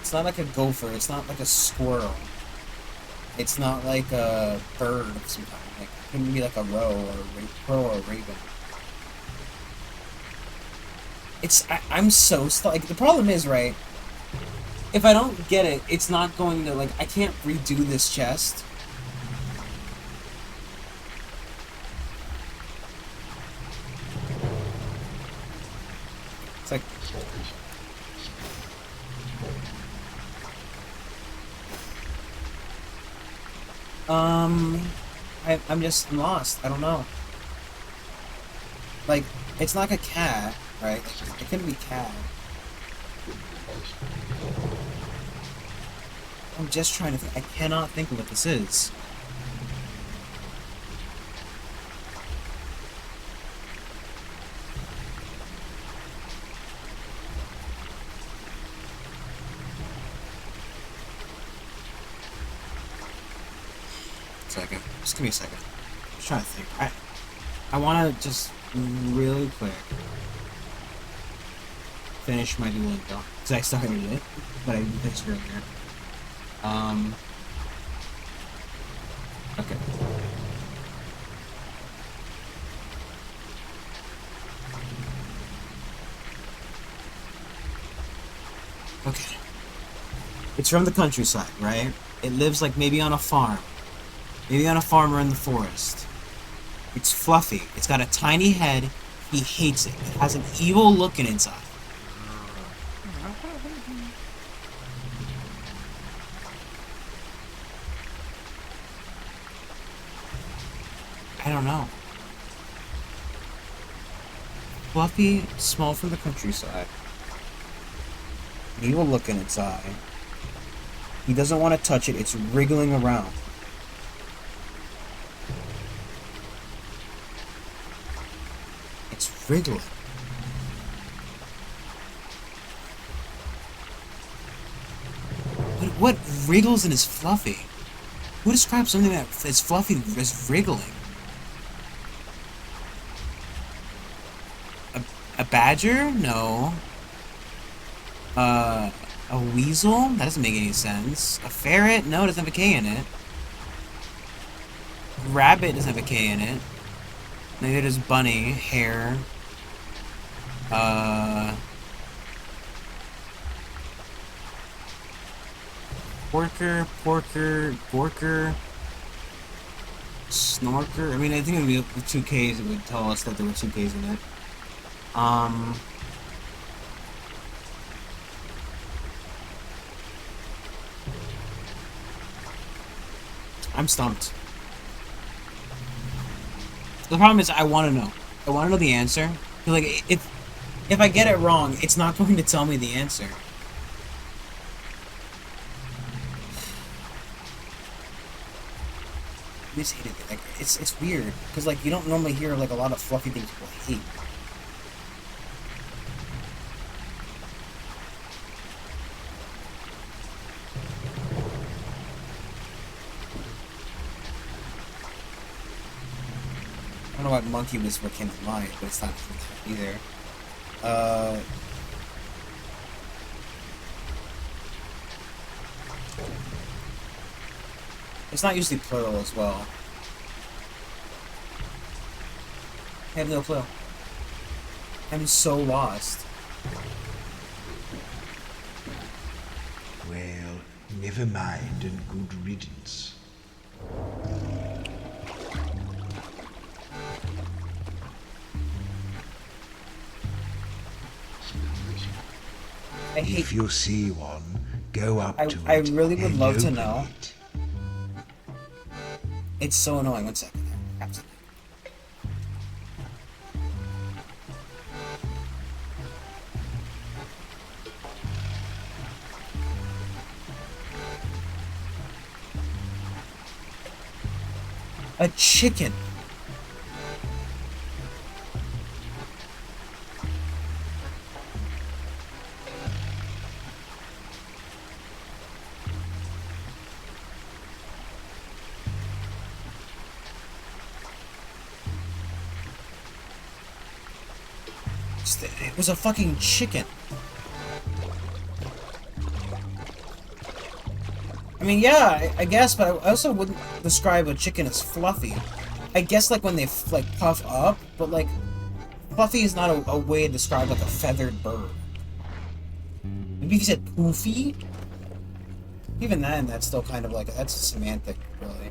It's not like a gopher. It's not like a squirrel. It's not like a bird of some kind. Like, it couldn't be like a crow or a raven. I'm so like, the problem is, right, if I don't get it, it's not going to, like, I can't redo this chest. It's like... I'm just lost. I don't know. Like, it's not like a cat, right? Like, it couldn't be cat. I'm just trying to think. I cannot think of what this is. Second. Just give me a second. I'm just trying to think. I want to just really quick finish my Duolingo because I started it, but I didn't finish it earlier. Okay. Okay. It's from the countryside, right? It lives like maybe on a farm. Maybe on a farm or in the forest. It's fluffy. It's got a tiny head. He hates it. It has an evil look in its eye. I don't know. Fluffy, small from the countryside. An evil look in its eye. He doesn't want to touch it. It's wriggling around. It's wriggling. What wriggles and is fluffy? Who describes something that is fluffy as wriggling? A badger? No. A weasel? That doesn't make any sense. A ferret? No, it doesn't have a K in it. A rabbit doesn't have a K in it. Neither does bunny. Hare. Porker, Gorker, Snorker. I mean, I think it would be the 2 Ks. It would tell us that there were 2 Ks in it. I'm stumped. The problem is I want to know. I want to know the answer. Like, if I get it wrong, it's not going to tell me the answer. I just hate it. Like, it's weird because like you don't normally hear like a lot of fluffy things people hate. I don't know what monkey whisper came to mind, but it's not either. It's not usually plural as well. I have no clue. I'm so lost. Well, never mind and good riddance. If you see one, go up to it. I really would love to open know. it. It's so annoying. 1 second. Absolutely. A chicken. It was a fucking chicken. I mean, yeah, I guess, but I also wouldn't describe a chicken as fluffy. I guess, like, when they, like, puff up, but, like, fluffy is not a way to describe, like, a feathered bird. Maybe if you said poofy? Even then, that's still kind of, like, that's a semantic, really.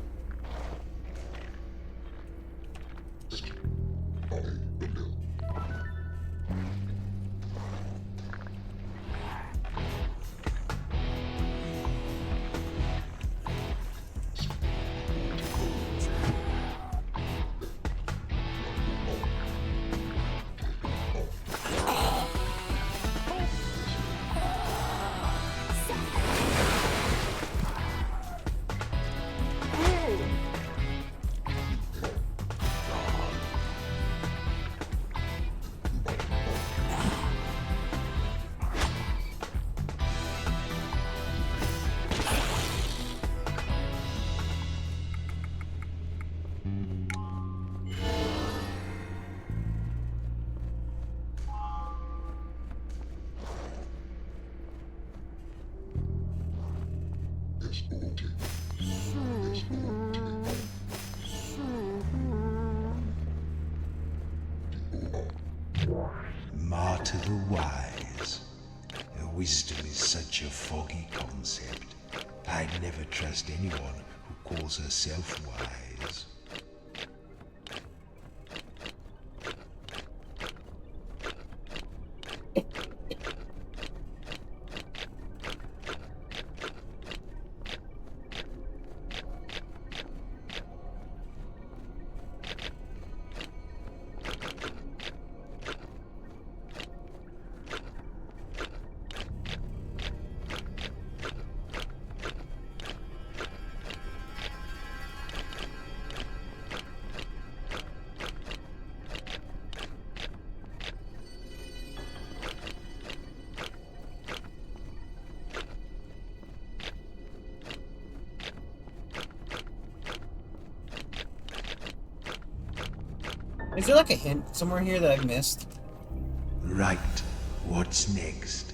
Martyr the wise. Wisdom is such a foggy concept. I'd never trust anyone who calls herself wise. Is there like a hint somewhere here that I've missed? Right, what's next?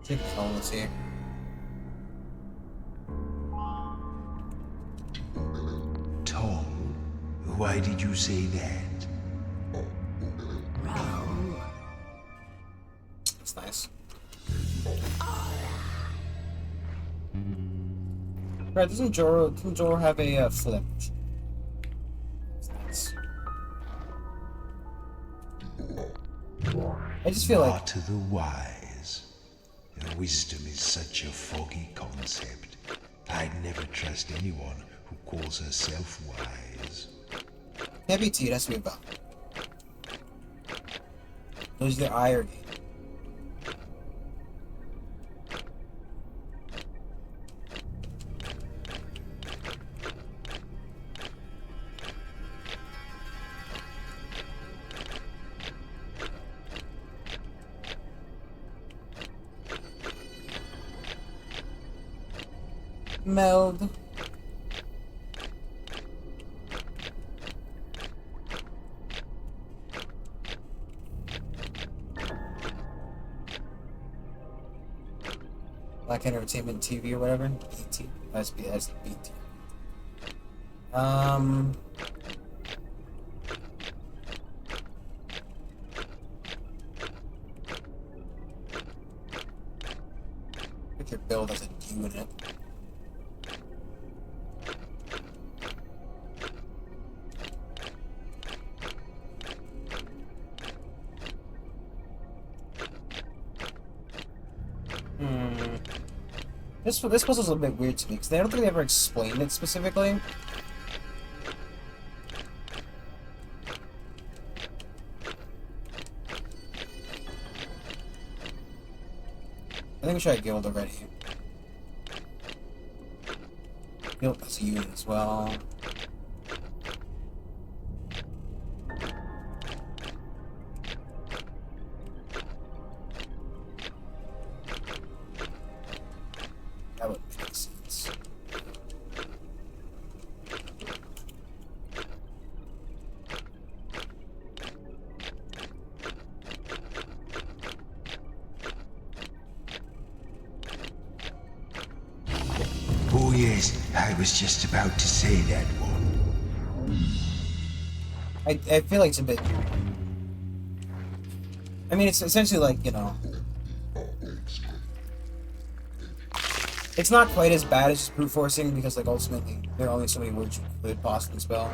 Take the phone, let's see. Tom, why did you say that? That's nice. Right, doesn't Joro have a flip? That's nice. I just feel like Are to the wise. Wisdom is such a foggy concept. I'd never trust anyone who calls herself wise. can't be T, it has to be about. Lose their eye or D. Meld. Black Entertainment TV or whatever. BT. That's BT. Pick your build as a unit. This puzzle's a little bit weird to me because I don't think they ever explained it specifically. I think we tried Guild already. Guild as a unit as well. That would make sense. Oh yes, I was just about to say that one. I feel like it's a bit. I mean, it's essentially like, you know. It's not quite as bad as just brute forcing because, like, ultimately, there are only so many words you could possibly spell.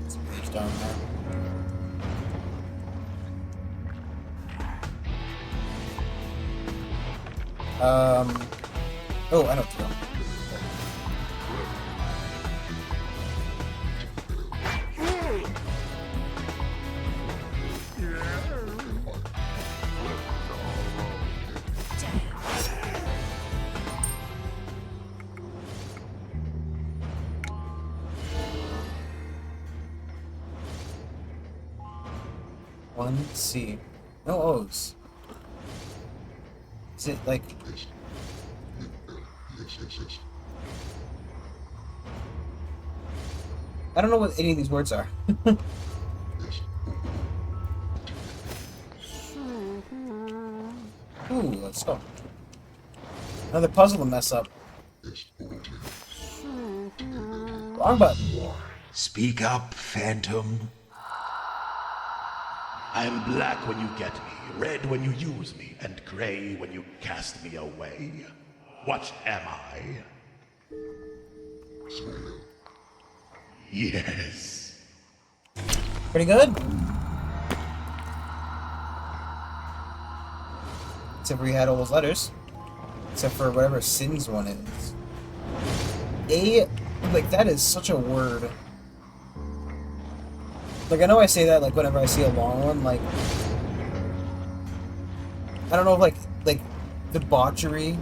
It's a page down there. Oh, I know what to do. 1C. No O's. Is it like... I don't know what any of these words are. Ooh, let's go. Another puzzle to mess up. Wrong button. Speak up, Phantom. I am black when you get me, red when you use me, and gray when you cast me away. What am I? Yes. Pretty good. Except for he had all those letters. Except for whatever Sin's one is. Like, that is such a word. Like, I know I say that, like, whenever I see a long one, like... I don't know if, like, debauchery...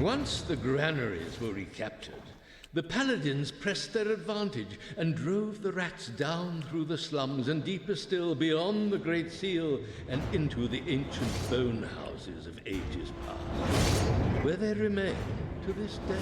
Once the granaries were recaptured, the paladins pressed their advantage and drove the rats down through the slums and deeper still beyond the Great Seal and into the ancient bone houses of ages past, where they remain to this day.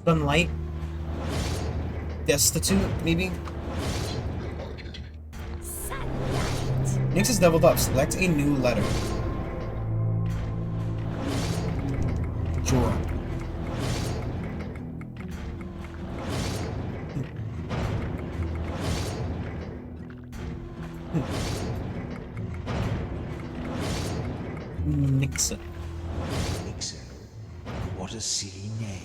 Sunlight. Destitute, maybe? Nyx is doubled up. Select a new letter. Jorah. Nixon. Nixon. What a silly name.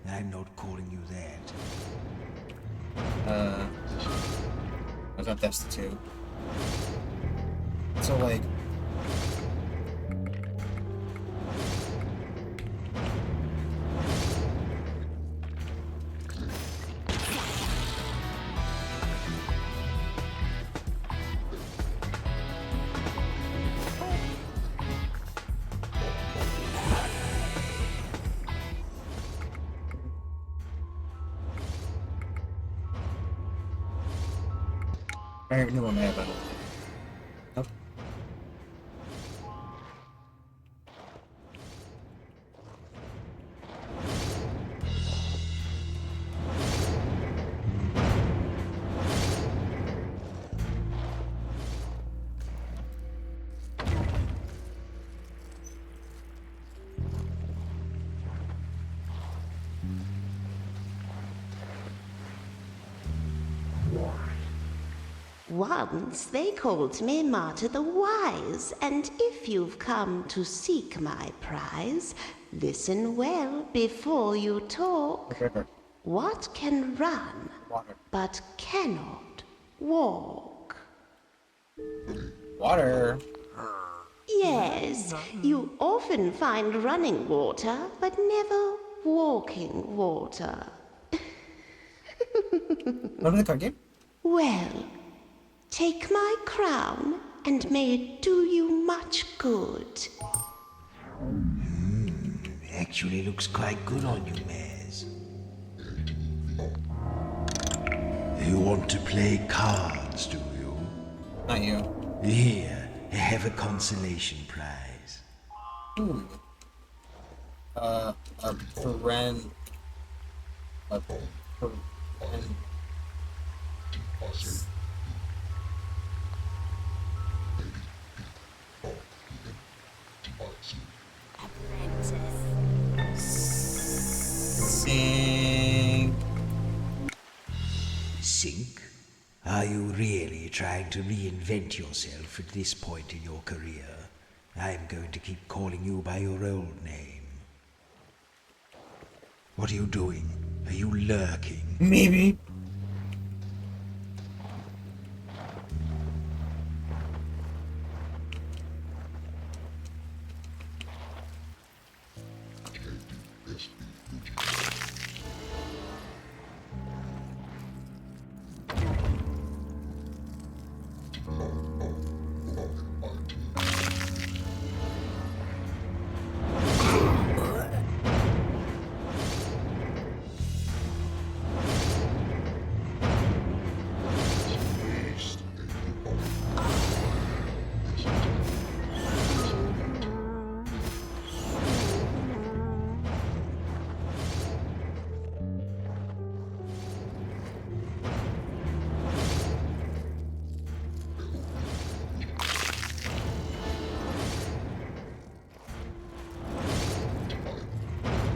I'm not calling you that. I got destitute. So, like... I already knew what I about it. Nope. Once they called me Martyr the Wise, and if you've come to seek my prize, listen well before you talk. What can run, but cannot walk? Water. Yes, you often find running water, but never walking water. Remember the card game? Well, take my crown, and may it do you much good. Actually looks quite good on you, Maz. You want to play cards, do you? Not you. Here, have a consolation prize. Ooh. A friend. A friend. Sink. Sink? Are you really trying to reinvent yourself at this point in your career? I'm going to keep calling you by your old name. What are you doing? Are you lurking? Maybe.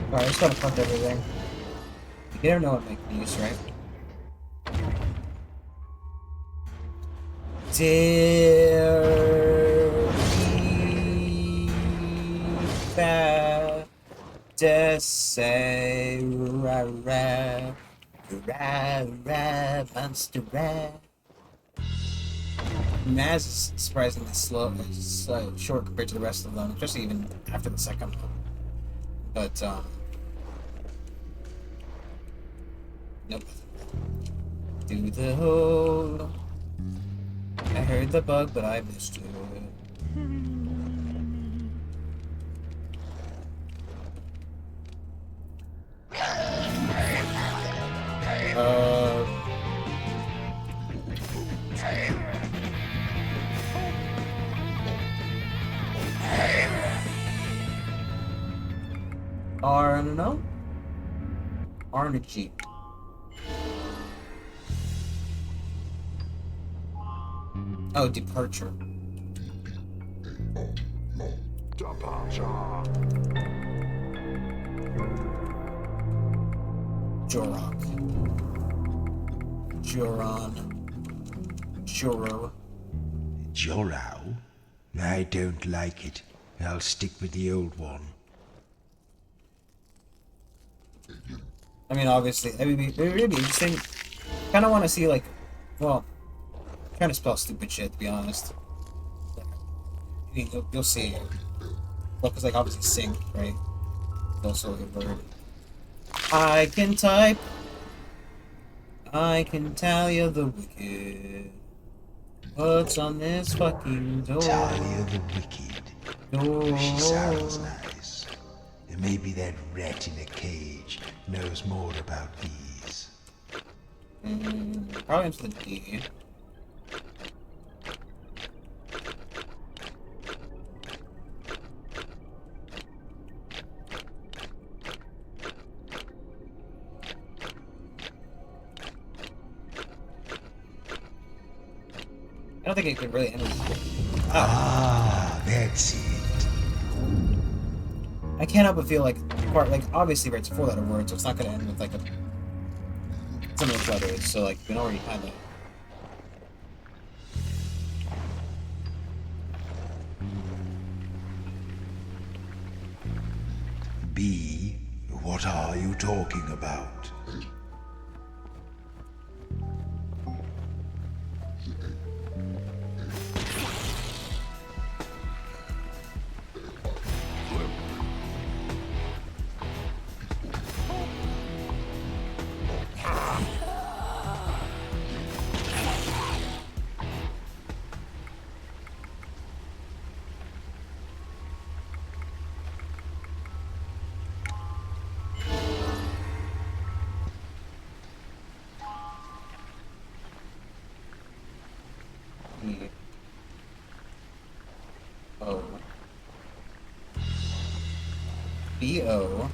Alright, I just gotta punch everything. You never know what make use, right? Dear Eva, just say ra ra ra ra monster ra. Maz is surprisingly slow, short compared to the rest of them, especially even after the second one. But nope. Do the hole. I heard the bug, but I missed it. I don't know. Arnergy. Oh, departure. Jorok. Joron. Joro. Jorao? I don't like it. I'll stick with the old one. I mean, obviously, it would be interesting. Kind of want to see, like, well, I'm trying to spell stupid shit, to be honest. I mean, you'll see. Well, because, like, obviously, sync, right? It's also a word. I can type. I can tell you the wicked. What's on this fucking door? Talia the Wicked. Door. She sounds nice. And maybe that rat in a cage knows more about these. Probably into the D. I don't think it could really end with Ah, that's it. I can't help but feel like obviously it's a 4-letter word, so it's not gonna end with like some of those letters, so like you can already kinda B, what are you talking about? O B-O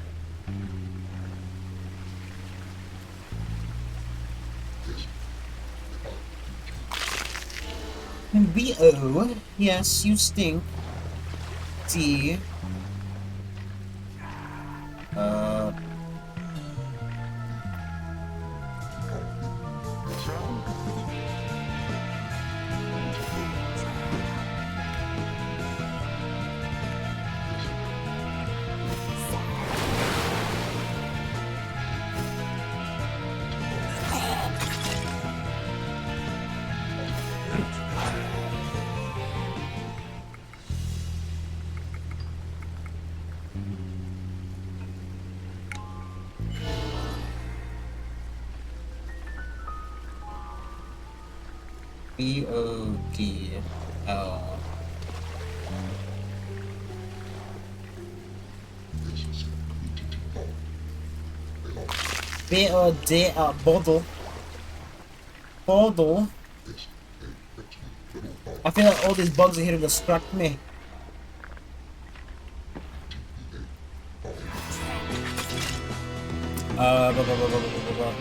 B-O, yes, you stink. D B-O-D-L. B-O-D-L. Bodle. Bodle. I feel like all these bugs are here to distract me. Blah, blah, blah, blah, blah, blah, blah.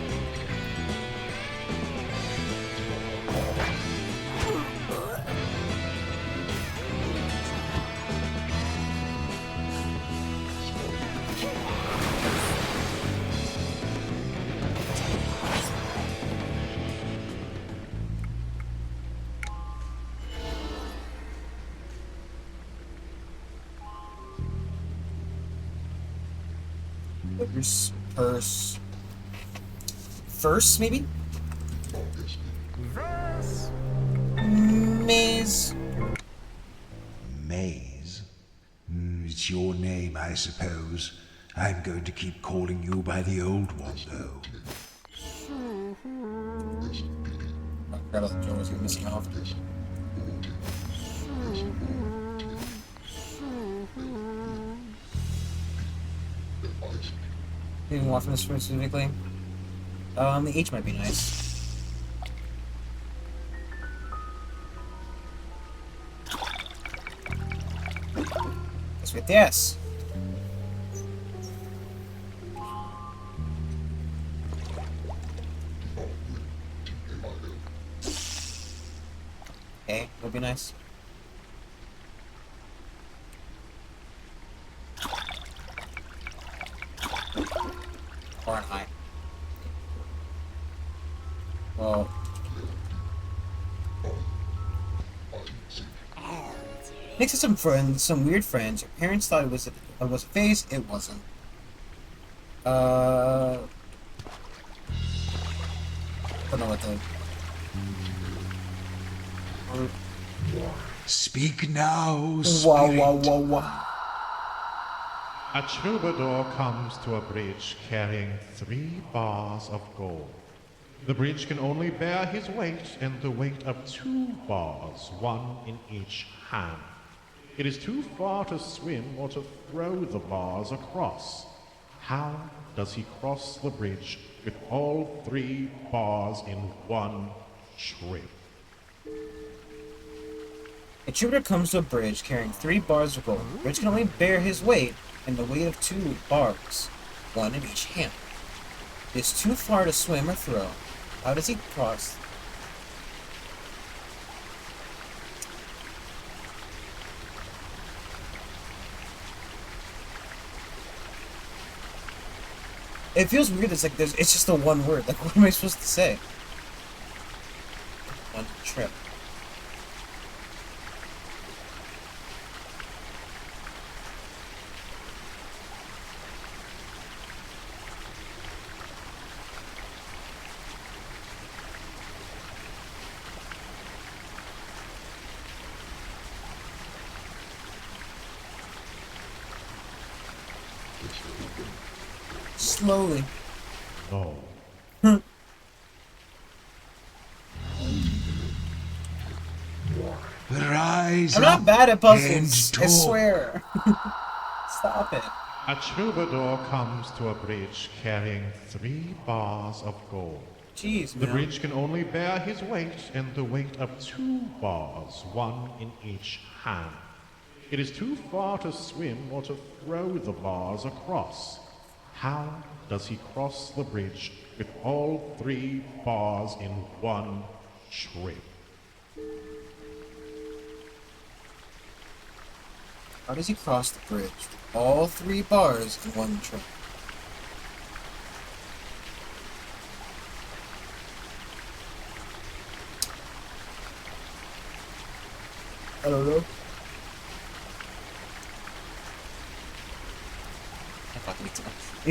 Purse. First, maybe? Maze. Maze? It's your name, I suppose. I'm going to keep calling you by the old one, though. I forgot about the Jones you're missing off. You even want from this specifically? The H might be nice. Let's with this. Okay, would be nice. Or an I. Well. Next to some friends, some weird friends. Your parents thought it was a face. It wasn't. Don't know what the. Speak now, Wow, wow, wow, wow. A troubadour comes to a bridge carrying 3 bars of gold. The bridge can only bear his weight and the weight of 2 bars, 1 in each hand. It is too far to swim or to throw the bars across. How does he cross the bridge with all 3 bars in one trip? A troubadour comes to a bridge carrying 3 bars of gold. The bridge can only bear his weight and the weight of 2 bars, 1 in each hand. It is too far to swim or throw. How does he cross? It feels weird. It's like it's just a one word. Like, what am I supposed to say? One trip. Slowly. No. Rise I'm not up bad at and puzzles. I talk. swear. Stop it. A troubadour comes to a bridge carrying 3 bars of gold. Jeez, The man. bridge can only bear his weight and the weight of 2 bars, 1 in each hand. It is too far to swim or to throw the bars across. How does he cross the bridge with all 3 bars in one trip? How does he cross the bridge with all 3 bars in one trip? I don't know.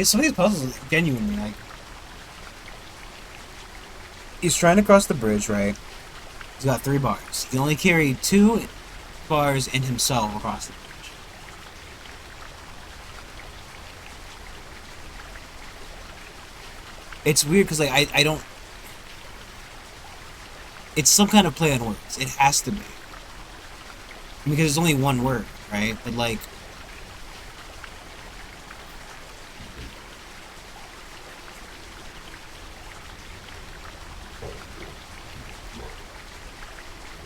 Some of these puzzles, genuinely, like... He's trying to cross the bridge, right? He's got 3 bars. He only carried 2 bars and himself across the bridge. It's weird, because, like, I don't... It's some kind of play on words. It has to be. Because there's only one word, right? But like...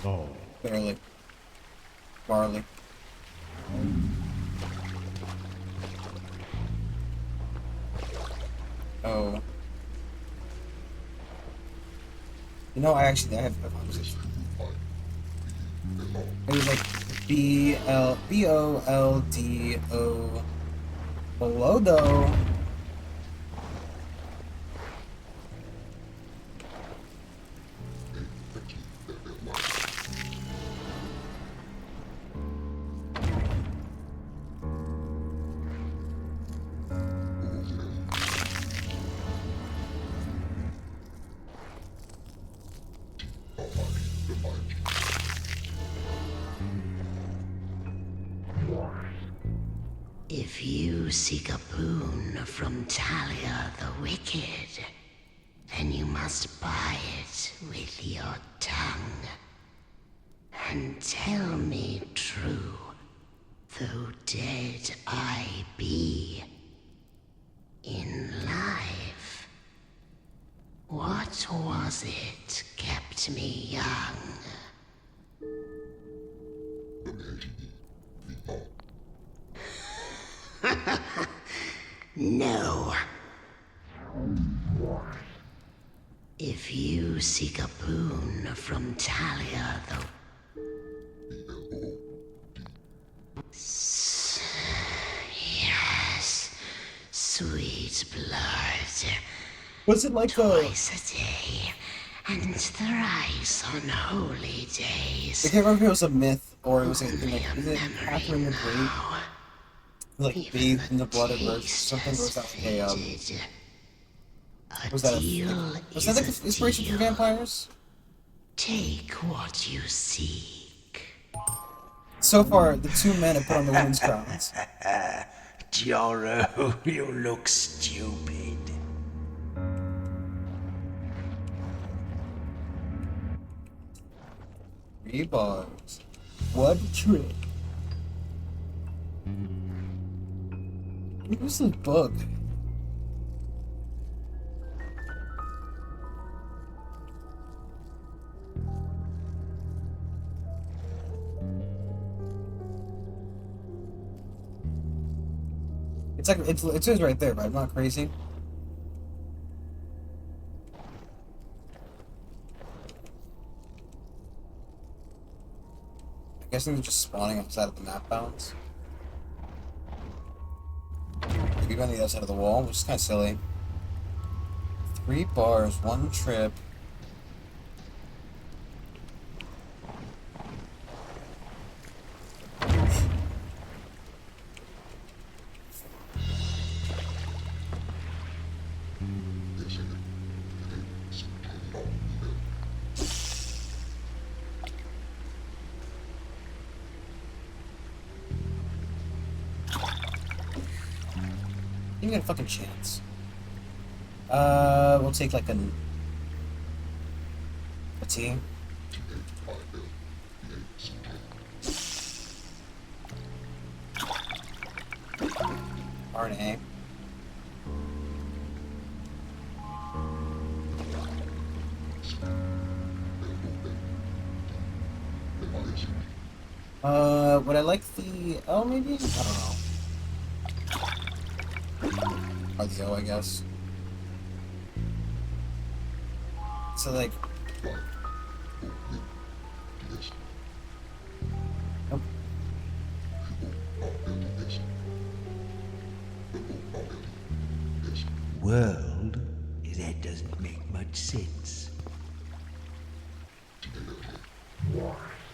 No. Barely. Barley. Oh. You know, I have a conversation. It was like Boldo. Bolodo. If you seek a boon from Talia the Wicked, then you must buy it with your tongue. And tell me true, though dead I be, in life, what was it kept me young? No. If you seek a boon from Talia the... Yes, sweet blood. Was it like twice a day and thrice on holy days? I can't remember if it was a myth or it was anything like... Is it Catherine the Great? Like bathed in the blood of virgins, something was that like a was that like inspiration from vampires? Take what you seek. So far, the two men have put on the women's crowns. Joro, you look stupid. 3 bars. 1 trick. Who's the bug? It's like it says right there, but I'm not crazy. I'm guessing they're just spawning outside of the map bounds. Maybe on the other side of the wall, which is kind of silly. 3 bars, 1 trip. You got a fucking chance. We'll take like a T. R and A. Would I like the L maybe? I don't know. Or the O, I guess. So like... Nope. World? That doesn't make much sense.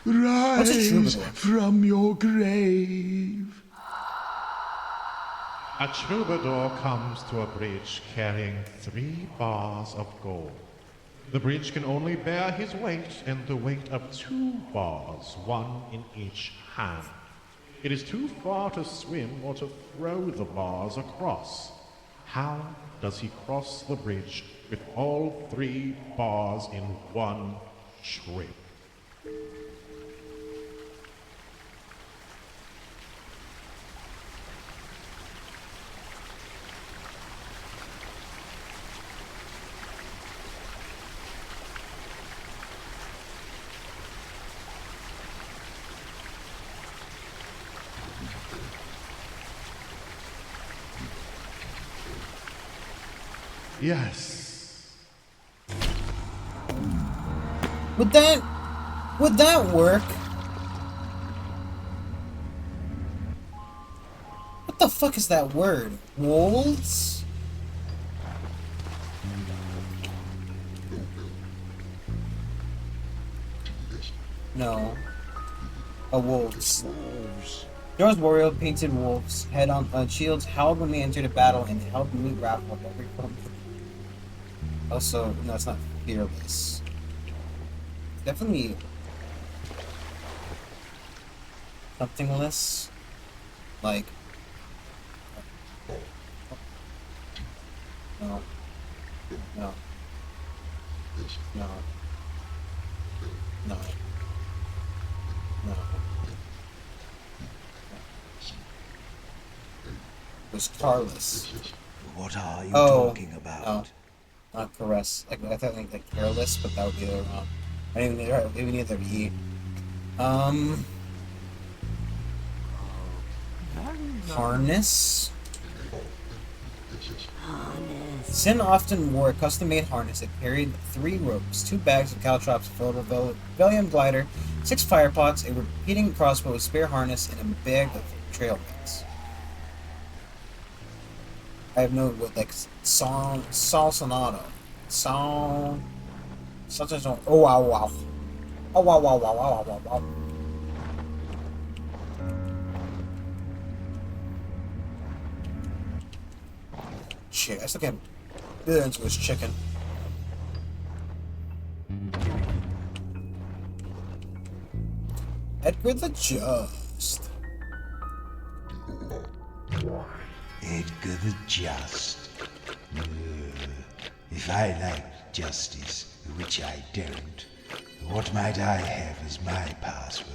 Rise from your grave. A troubadour comes to a bridge carrying 3 bars of gold. The bridge can only bear his weight and the weight of 2 bars, 1 in each hand. It is too far to swim or to throw the bars across. How does he cross the bridge with all 3 bars in one trip. Yes. Would that work? What the fuck is that word? Wolves? No. Wolves. Jorah's warrior painted wolves head on shields howled when they entered a battle and held new grapple of every foe. Also, no, it's not fearless. Definitely something less. Like no. No. No. No. No. It was careless. What are you talking about? No. Not caress. Like I thought like careless, but that would be the wrong. I didn't even need the E. Harness. Sin often wore a custom-made harness that carried 3 ropes, 2 bags of caltrops filled with Valium glider, 6 fire pots, a repeating crossbow, a spare harness, and a bag of trail mix. I have no what like sal sonato. Such as oh wow wow. Oh wow wow wow wow wow wow. Shit, I still can't get into this chicken. Edgar the Just. Edgar the Just. If I like justice, which I don't, what might I have as my password?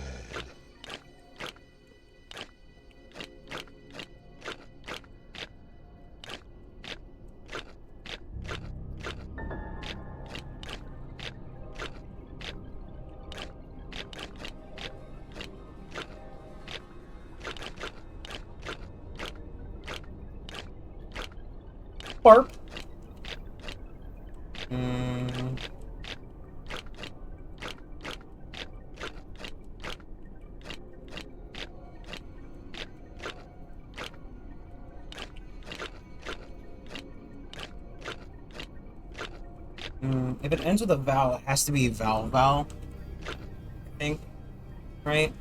Barp. If it ends with a vowel, it has to be vowel. I think. Right?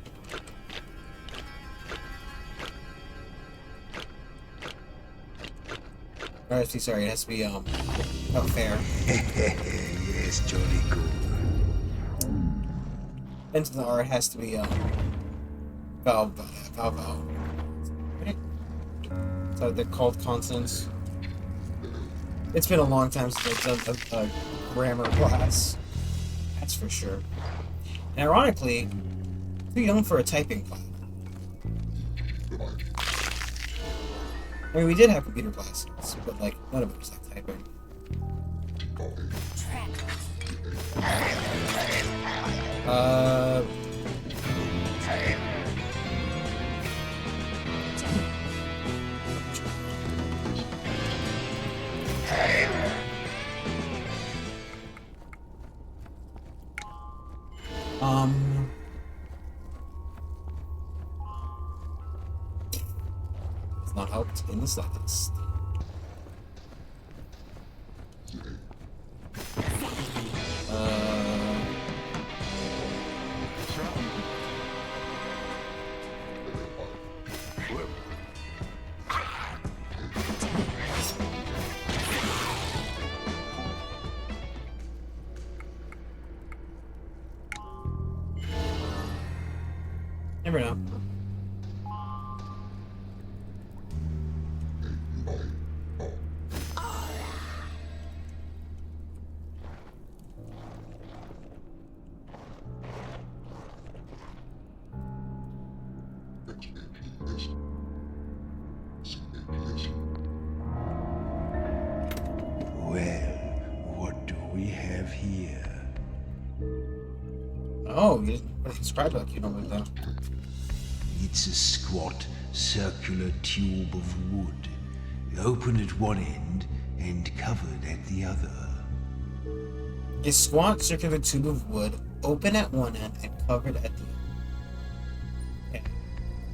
Or sorry, it has to be fair. Yes, jolly good. Ends with the R, it has to be vowel. Right? So they're called consonants. It's been a long time since I've done a grammar class. That's for sure. And ironically, too young for a typing class. I mean, we did have computer classes, but like none of it was like typing. It's not helped in the slightest. Never know. Well, what do we have here? Oh, you didn't really describe it like you normally do. It's a squat, circular tube of wood, open at one end and covered at the other. A squat circular tube of wood, open at one end and covered at the other. Okay.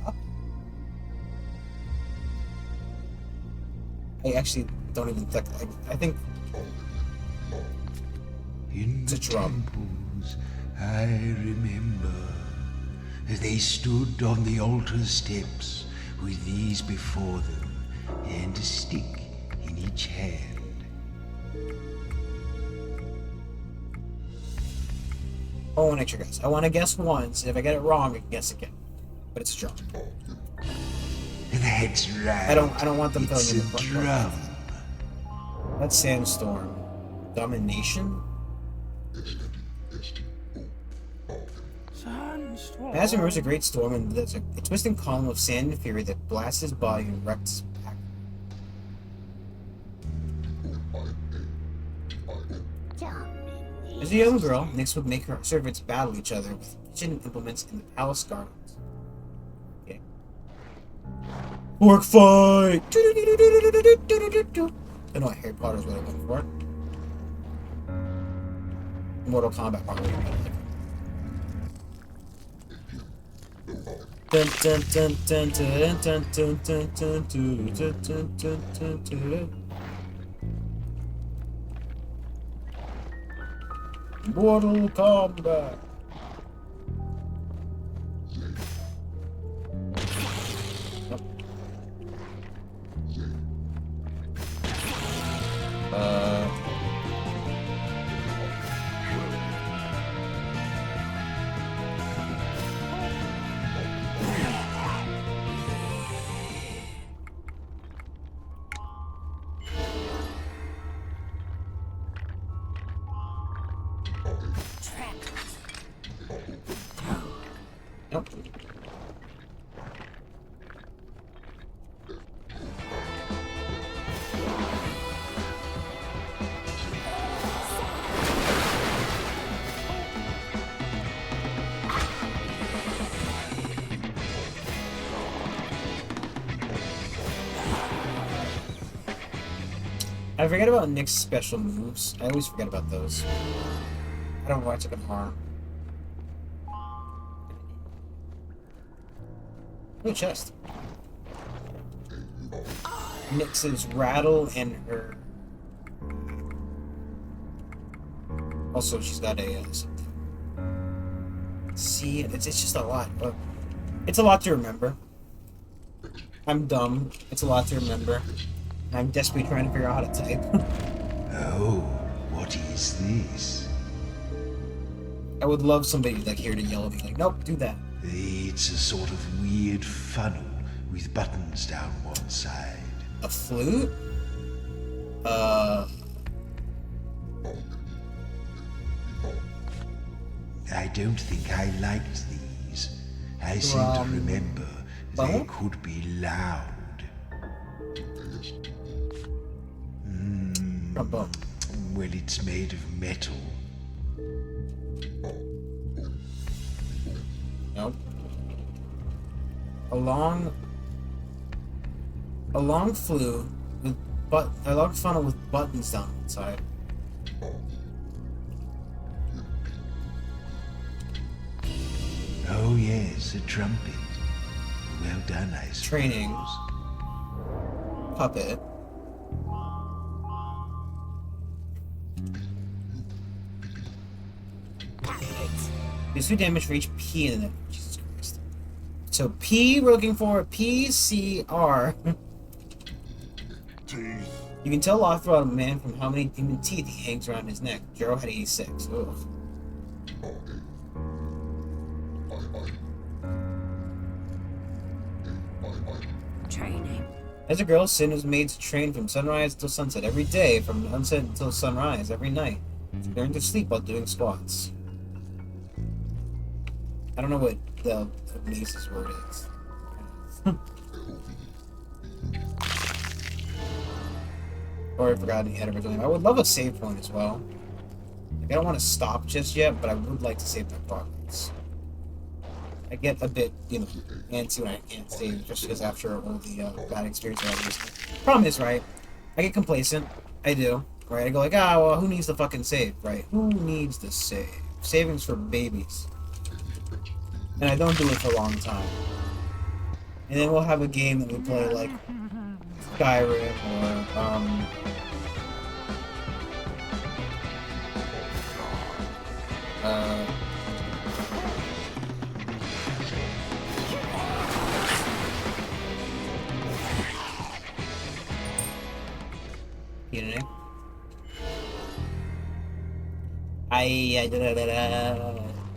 Oh. I actually don't even think. I think In it's a the drum. temples, I remember, as they stood on the altar steps with these before them and a stick in each hand. I want to guess. I want to guess once. If I get it wrong, I can guess again. But it's a drum. That's right. I don't want them it's filling in a the front. drum. That's Sandstorm. Domination? As emerges a great storm in the desert, a twisting column of sand and fury that blasts his body and wrecks his back. As a young girl, Nyx would make her servants battle each other with kitchen implements in the palace gardens. Okay. Orc fight! I know Harry Potter's what I went for. Mortal Kombat probably. Dun dun dun dun dun dun dun dun dun dun dun dun dun dun. Mortal Kombat. Nope. I forget about Nick's special moves. I always forget about those. I don't know why I took an harm. Oh, chest. Nyx's rattle and her. Also, she's got a. See, it's just a lot. It's a lot to remember. I'm dumb. It's a lot to remember. I'm desperately trying to figure out how to type. Oh, what is this? I would love somebody like here to yell at me like, nope, do that. It's a sort of weird funnel with buttons down one side. A flute? I don't think I liked these. I seem to remember they could be loud. Well, it's made of metal. Nope. A long flute with a long funnel with buttons down the side. Oh yes, a trumpet. Well done, I suppose. Training. Puppet. Deals 2 damage for each P in it. Jesus Christ. So P, we're looking for PCR. You can tell off about a man from how many demon teeth he hangs around his neck. Jero had 86. Ugh. Training. As a girl, Sin was made to train from sunrise till sunset every day, from sunset until sunrise every night. She learned to sleep while doing squats. I don't know what the Mace's word is. Or I forgot the editor. I would love a save point as well. Like, I don't want to stop just yet, but I would like to save my progress. I get a bit, antsy when I can't save, just because after all the bad experience I had recently. Problem is, right, I get complacent. I do. Right? I go like, well, who needs the fucking save, right? Who needs the save? Saving's for babies. And I don't do it for a long time. And then we'll have a game that we play, like Skyrim or, you know?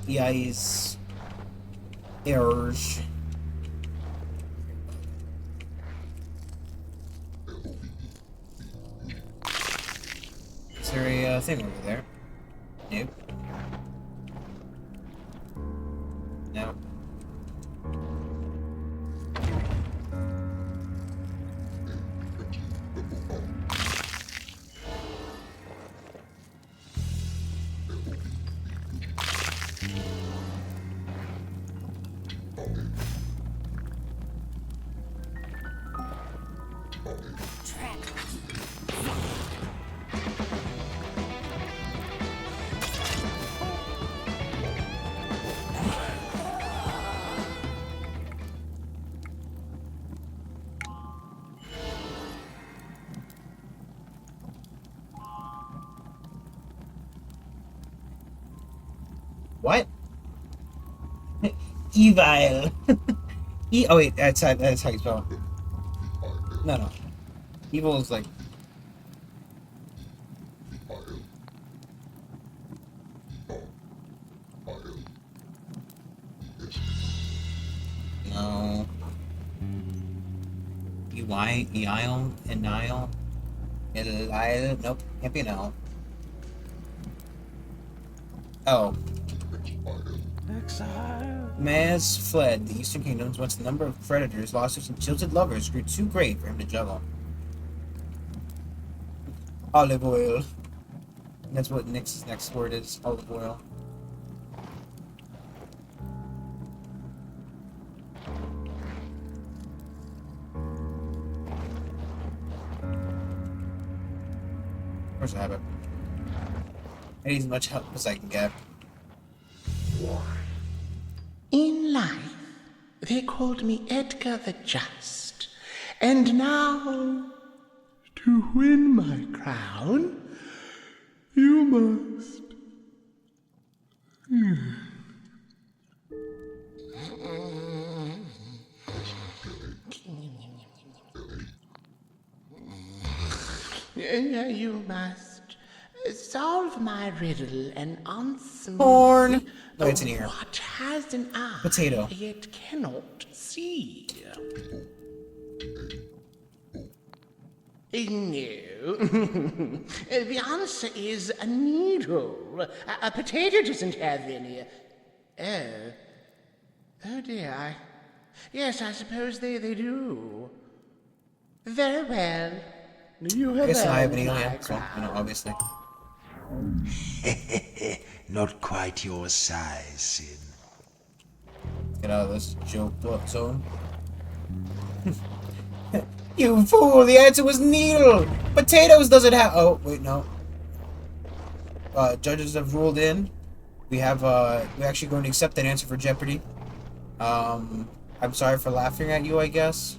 Yes. Errors. Is there a thing over there? Nope. No. What? Evil. Oh wait, that's how you spell it. No. Evil is like. No. Eil and Nile. Nope, can't be an L. Oh. Exile. Maz fled the Eastern Kingdoms once the number of predators, lawsuits, and jilted lovers grew too great for him to juggle. Olive oil. That's what Nick's next word is. Olive oil. Of course I have it. I need as much help as I can get. In life, they called me Edgar the Just, and now, to win my crown, you must. You must solve my riddle and answer me. Corn. No, it's in here. What has an eye Potato. yet cannot see? No. The answer is a needle. A potato doesn't have any. Oh dear. Yes, I suppose they do. Very well. You have I guess I have an earned my alien, so, obviously. Not quite your size, Sin. Get out of this joke zone. You fool! The answer was needle! Potatoes doesn't have. Oh, wait, no. Judges have ruled in. We're actually going to accept that answer for Jeopardy. I'm sorry for laughing at you, I guess.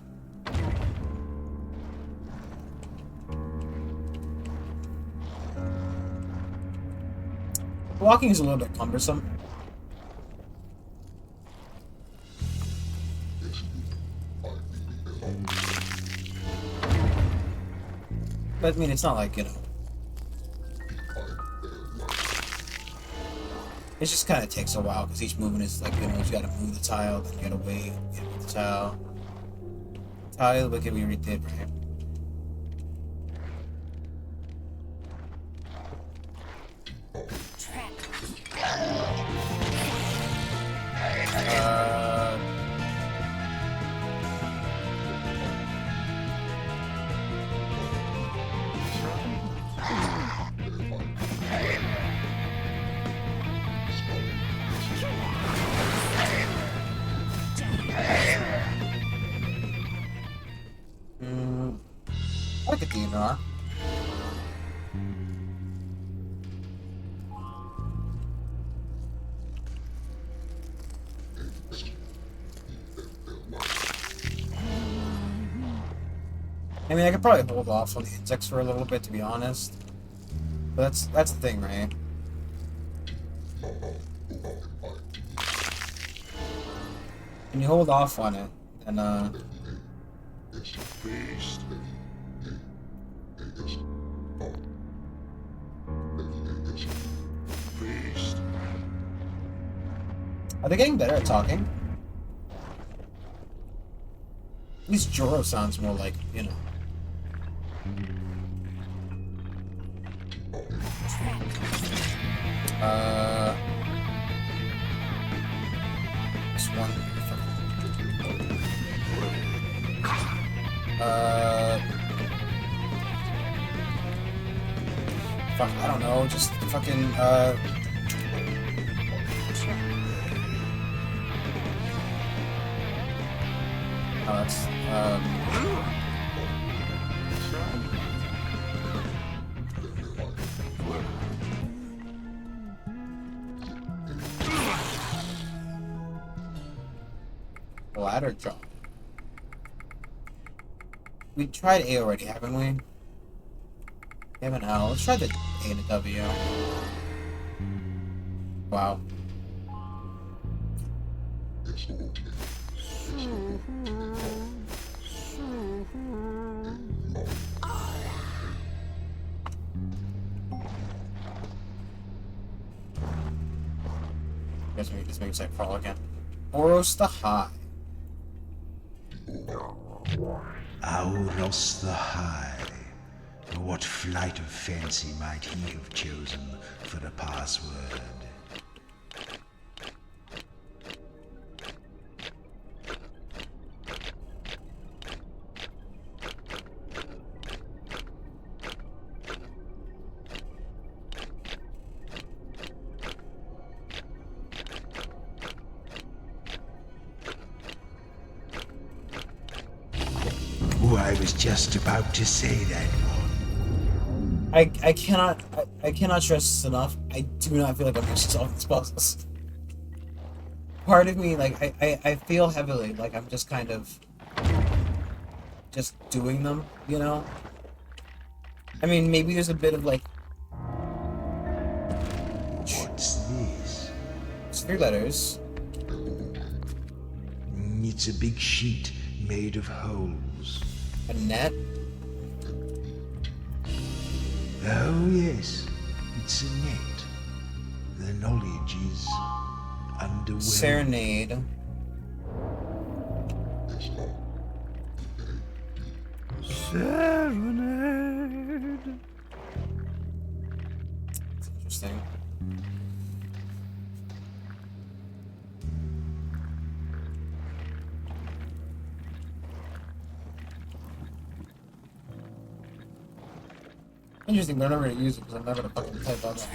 Walking is a little bit cumbersome. But I mean, it's not like, it just kind of takes a while because each movement is like, you gotta move the tile, then you gotta wait, you gotta move the tile. Tile, look at we already did, right? are. I mean, I could probably hold off on the insects for a little bit, to be honest. But that's the thing, right? When you hold off on it, then are they getting better at talking? At least Joro sounds more like, you know. This one. Fuck, I don't know, just fucking, oh, that's, ladder jump. We tried A already, haven't we? We haven't L. Let's try the A to W. Wow. Guess we just make it like crawl again. Oros the High. Auros the High. What flight of fancy might he have chosen for a password? Oh, I was just about to say that one. I cannot stress this enough. I do not feel like I'm actually solving these puzzles. Part of me, like, I feel heavily like I'm just kind of just doing them, you know? I mean, maybe there's a bit of like... What's this? It's 3 letters. It's a big sheet made of holes. A net? Oh, yes. It's a net. The knowledge is underway. Serenade. Serenade. That's interesting. Interesting, but I'm never gonna use it because I'm never gonna fucking type out that.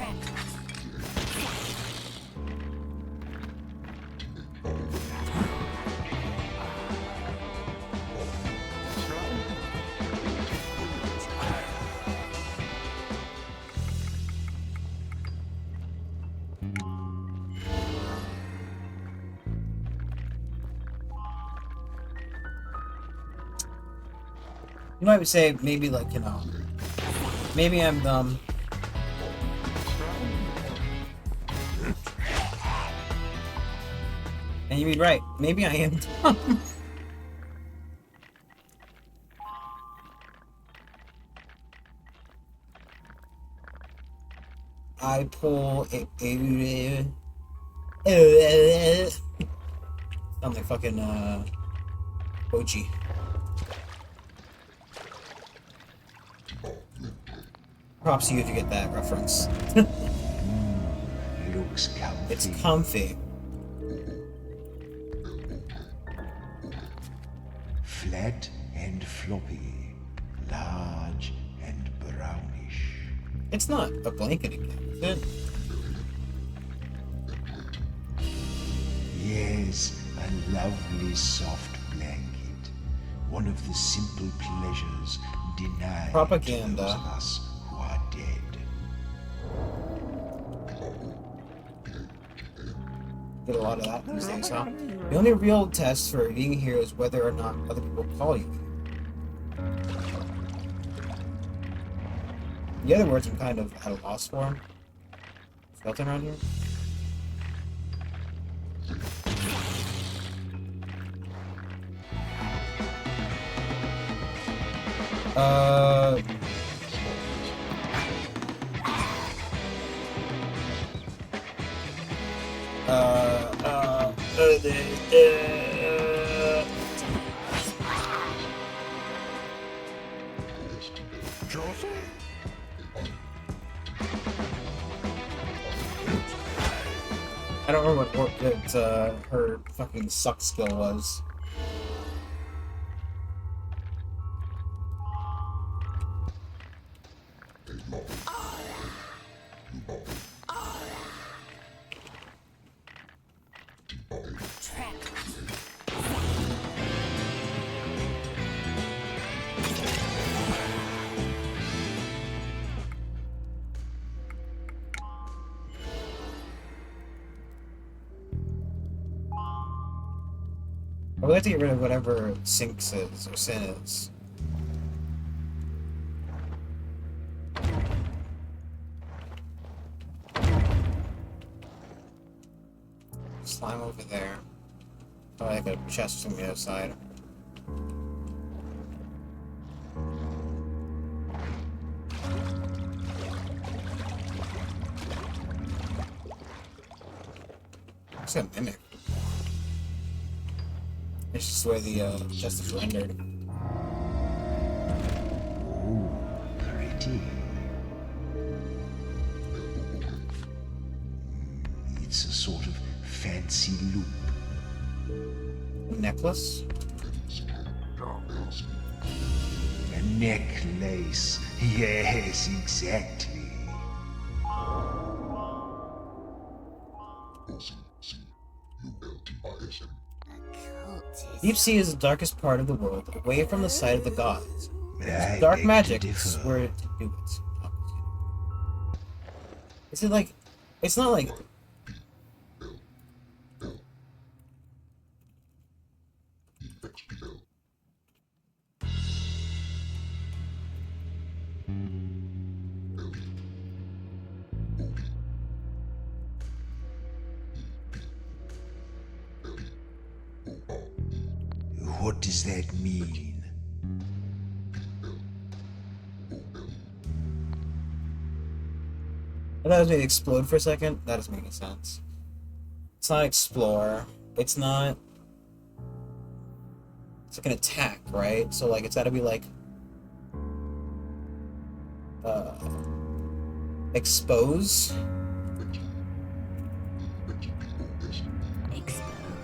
You know, I would say maybe like, you know, maybe I'm dumb. And you mean right, maybe I am dumb. I pull sound like fucking Bochi. Props to you if you get that reference. Looks comfy. It's comfy. Flat and floppy. Large and brownish. It's not a blanket again, is it? Yes, a lovely soft blanket. One of the simple pleasures deny Propaganda. those of us who are dead. Get a lot of that these days, huh? The only real test for being here is whether or not other people call you. The other words I'm kind of at a loss for. Skeleton around here? I don't remember what her fucking suck skill was. I would like to get rid of whatever Sinks is, or Sin is. Slime over there. Probably like a chest from the other side. It's a mimic. It's just where the chest is rendered. Ooh, pretty. It's a sort of fancy loop. Necklace? A necklace. Yes, exactly. Deep Sea is the darkest part of the world, away from the sight of the gods. I Dark beg magic to is differ. where to do it. Is it like... It's not like... What does that mean? I thought it was maybe explode for a second. That doesn't make any sense. It's not explore. It's not... It's like an attack, right? So, like, it's gotta be, like... Expose?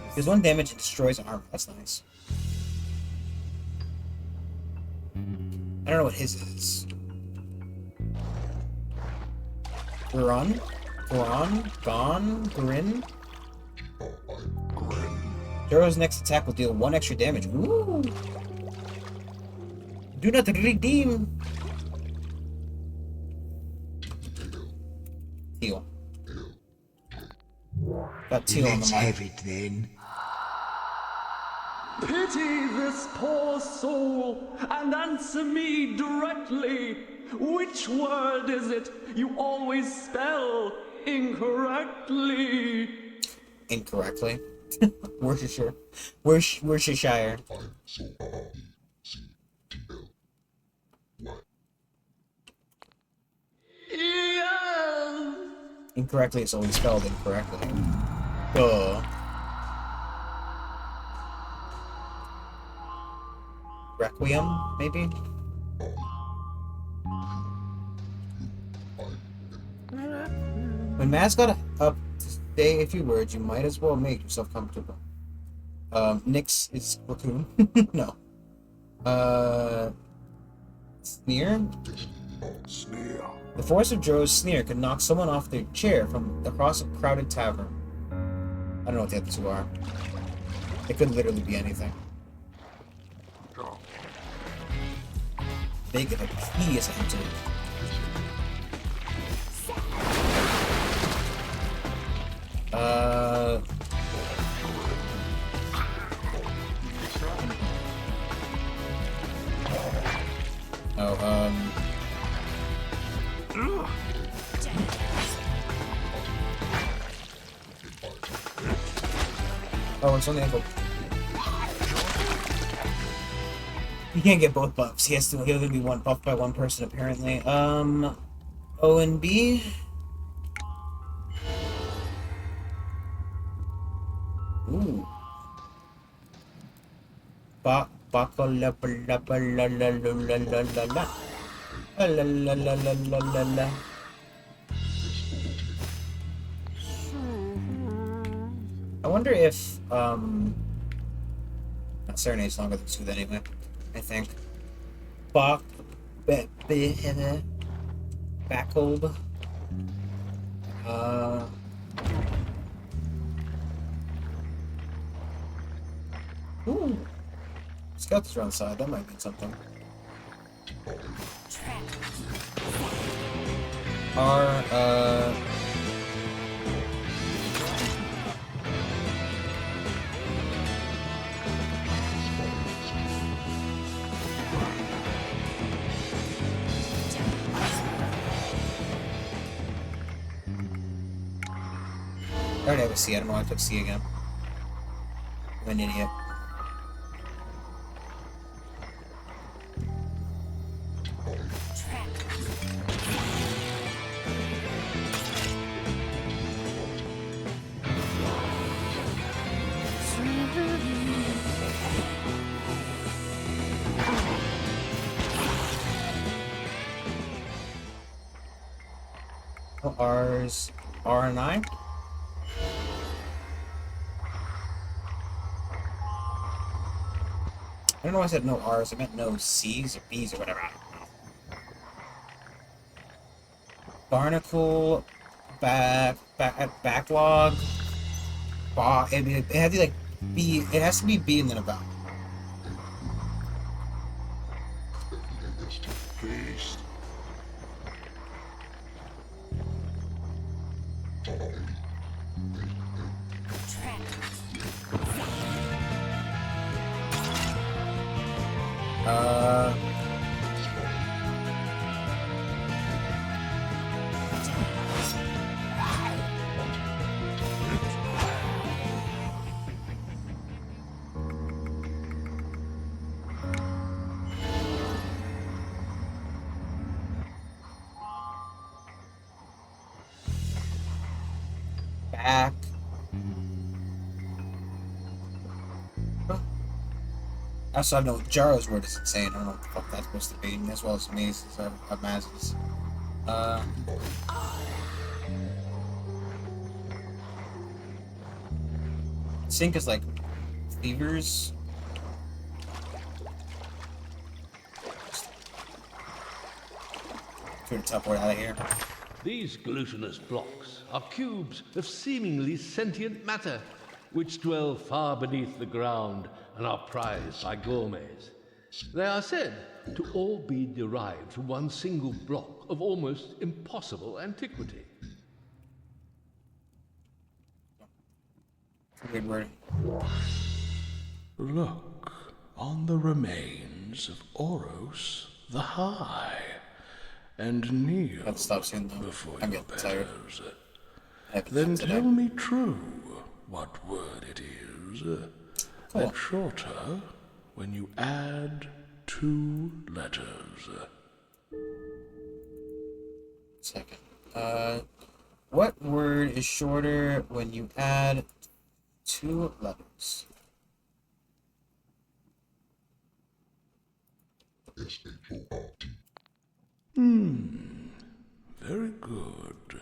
Because one damage it destroys armor. That's nice. I don't know what his is. Gron? Grin? Joro's next attack will deal 1 extra damage. Ooh! Do not redeem! Heal. Got Teal on the Let's mic. have it then. Pity this poor soul and answer me directly. Which word is it you always spell incorrectly? Incorrectly. Worcestershire. Worcestershire. Yes. Incorrectly, it's always spelled incorrectly. Duh. Requiem, maybe? When Matt's got up to say a few words, you might as well make yourself comfortable. Nyx is raccoon? No. Sneer? Sneer. The force of Joe's sneer could knock someone off their chair from across a crowded tavern. I don't know what the other two are. It could literally be anything. big if a key is entered. Oh, it's only ankle. He can't get both buffs. He'll only be one buffed by one person apparently. O and B. Ooh. Ba ba la la la la la la la la la la la la la la la. I wonder if Serenade's longer than Soothe anyway. I think. Backhold. Ooh. Scouts are on the side. That might mean something. R. I already have a C. I don't know why I took C again. I'm an idiot. Oh, R's R and I. I don't know why I said no R's, I meant no C's or B's or whatever. I don't know. Barnacle, backlog, it had to like B, it has to be B and then a vowel. Feast. Back. I also know Jaro's word is insane. I don't know what the fuck that's supposed to be, as well as Maze's of Maz's. Sync is like fevers. Get a tough word out of here. These glutinous blocks are cubes of seemingly sentient matter, which dwell far beneath the ground and are prized by gourmets. They are said to all be derived from one single block of almost impossible antiquity. Good word. Look on the remains of Oros the High, and kneel before your betters. Then tell me true what word it is. That's shorter when you add 2 letters. Second. What word is shorter when you add 2 letters? Very good.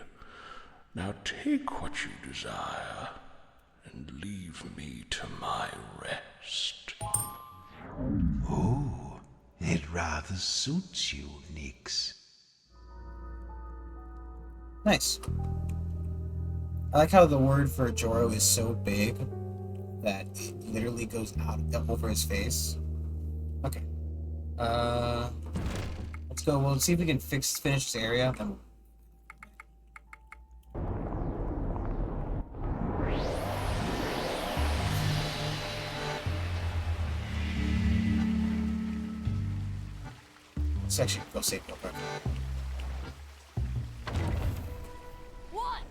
Now take what you desire and leave me to my rest. Oh, it rather suits you, Nyx. Nice. I like how the word for Joro is so big that it literally goes out over his face. Okay. go. We'll see if we can finish this area. Then let's actually go save real quick. What?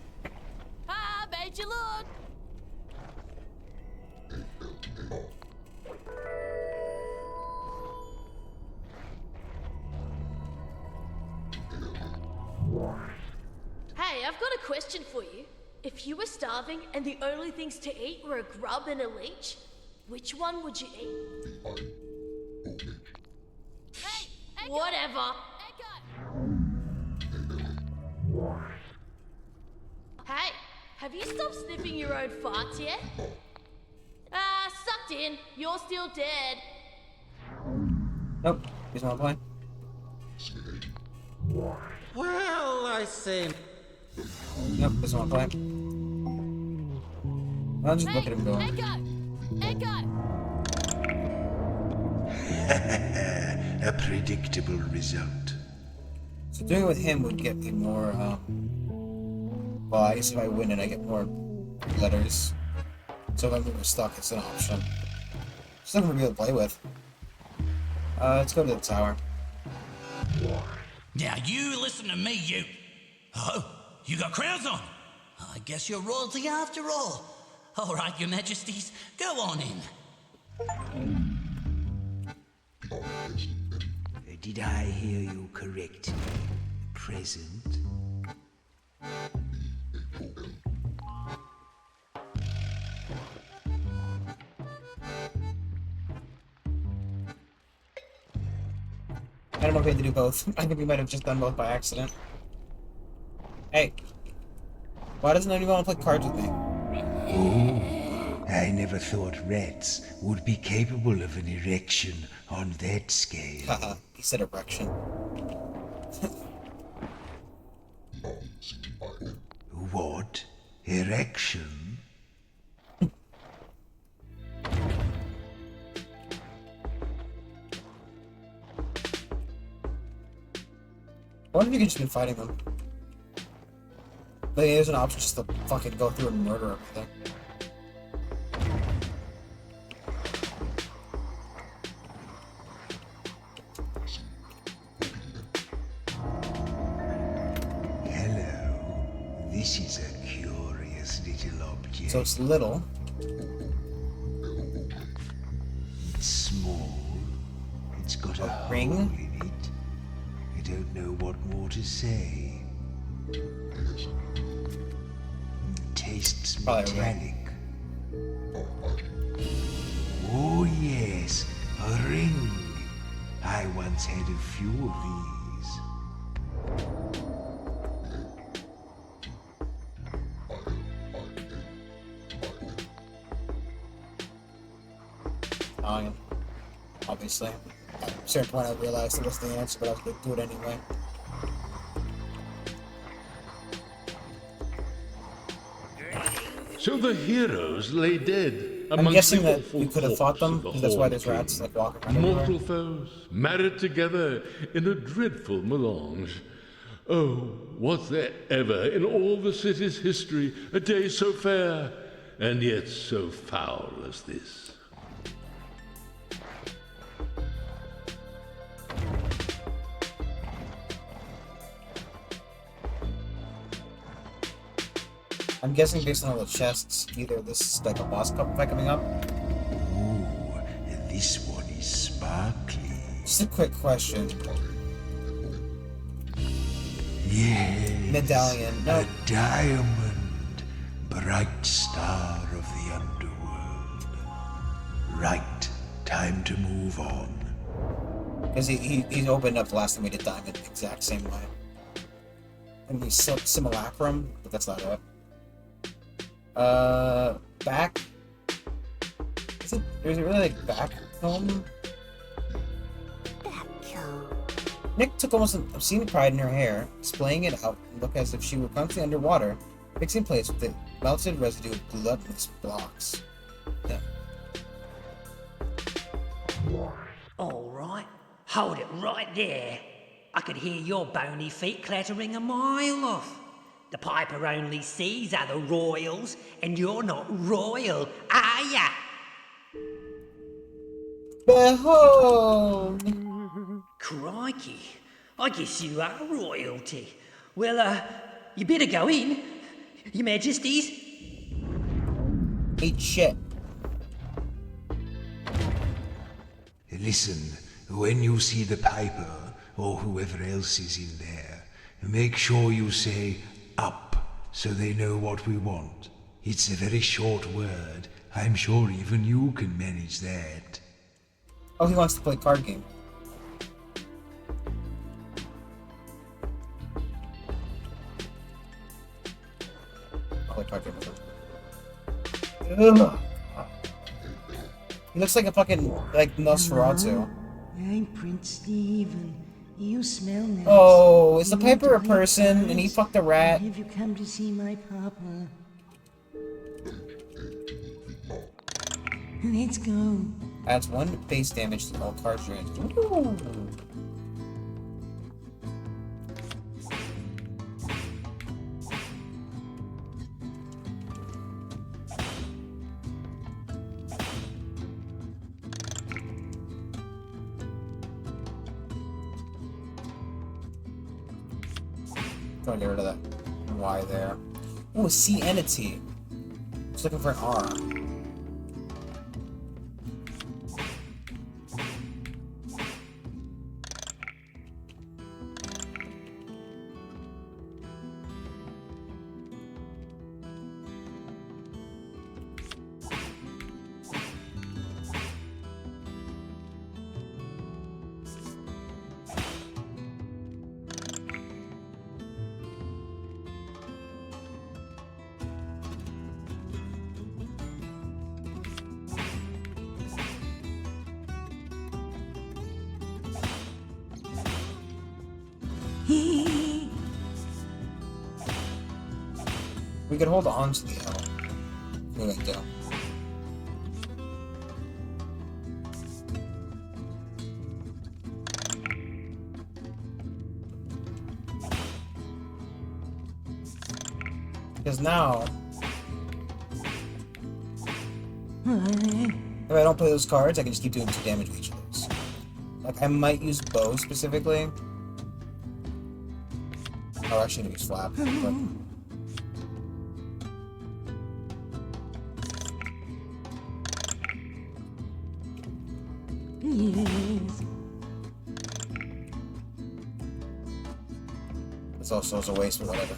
I made you look. Hey, I've got a question for you. If you were starving and the only things to eat were a grub and a leech, which one would you eat? Hey, Echo. Whatever. Echo. Hey, have you stopped sniffing your own farts yet? Sucked in. You're still dead. Nope. He's not playing. Well, I see. Nope, doesn't want to play. I'll just look at him going. Echo! A predictable result. So doing it with him would get me more, well, I guess if I win it, I get more letters. So if I'm stuck, it's an option. Just nothing to be able to play with. Let's go to the tower. Now you listen to me, you. Oh, you got crowns on. I guess you're royalty after all. All right, your majesties, go on in. Did I hear you correctly? Present? I don't know if we had to do both. I think we might have just done both by accident. Hey. Why doesn't anyone want to play cards with me? Oh, I never thought rats would be capable of an erection on that scale. Haha, he said erection. What? Erection? I wonder if you could just been fighting them. Like, there's an option just to fucking go through and murder everything. Hello. This is a curious little object. So it's little. It's small. It's got a ring hole in it. I don't know what more to say. Tastes metallic. Oh yes, a ring. I once had a few of these. Obviously. At a certain point I realized it was the answer, but I was going to do it anyway. So the heroes lay dead I'm amongst guessing the that awful we could have fought them, corpse of the because that's why there's Horned rats King. like walking around everywhere. Mortal foes, married together in a dreadful melange. Oh, was there ever in all the city's history a day so fair, and yet so foul as this? I'm guessing based on all the chests, either this is like a boss fight coming up. Ooh, and this one is sparkly. Just a quick question. Yes. Medallion. No. A diamond, bright star of the underworld. Right, time to move on. Because he opened up the last time we did diamond the exact same way. And we simulacrum, but that's not it. Back? Is it really like back home? Nick took almost an obscene pride in her hair, displaying it out and looked as if she were constantly underwater, fixing in place with the melted residue of glutinous blocks. Yeah. All right, hold it right there. I could hear your bony feet clattering a mile off. The piper only sees other royals, and you're not royal, are ya? Behold! Crikey, I guess you are royalty. Well, you better go in, your majesties. Eat shit. Listen, when you see the piper, or whoever else is in there, make sure you say up, so they know what we want. It's a very short word. I'm sure even you can manage that. Oh, he wants to play card game. I'll play card game with him. Ugh. He looks like a fucking, like, Nosferatu. I'm Prince Stephen. You smell nice. Oh, is the piper a person and he fucked a rat? Have you come to see my papa? Let's go. Adds 1 base damage to all cards you're in. Ooh. Trying to get rid of that Y there. Oh, a C and a T. Just looking for an R. We could hold on to the L. What do I do? Because now, if I don't play those cards, I can just keep doing 2 damage to each of those. Like, I might use bow specifically. Oh, I shouldn't use flap. But... Yes. It's also a waste, but whatever.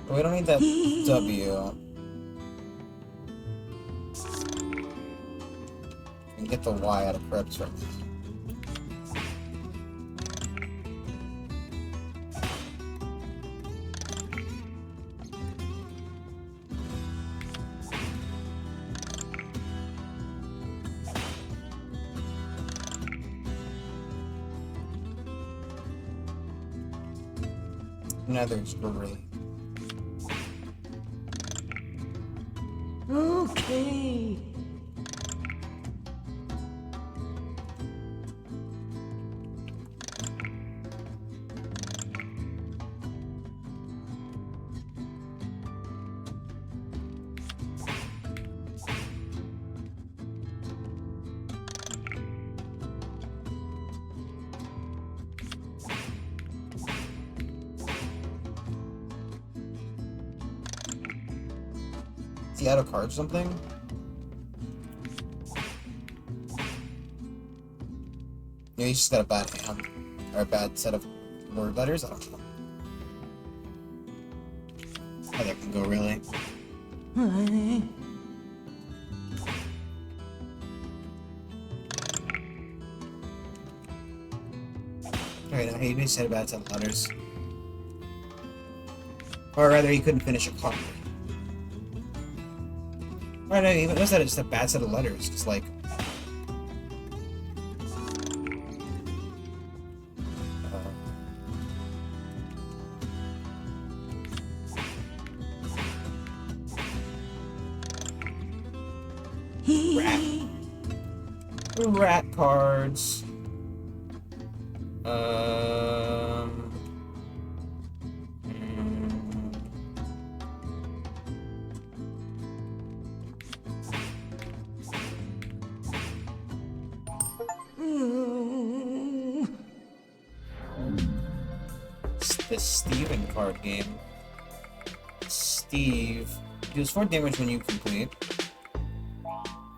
We don't need that W. We can get the Y out of Crypts right now. Nether's great. Okay. Is he out of cards or something? Yeah, he's just got a bad hand. Or a bad set of word letters? I don't know. How that can go, really? Alright, now he just had a bad set of letters. Or rather, he couldn't finish a card. Or no, even was that just a bad set of letters? It's like... Rat cards. The Steven card game. Steve deals 4 damage when you complete.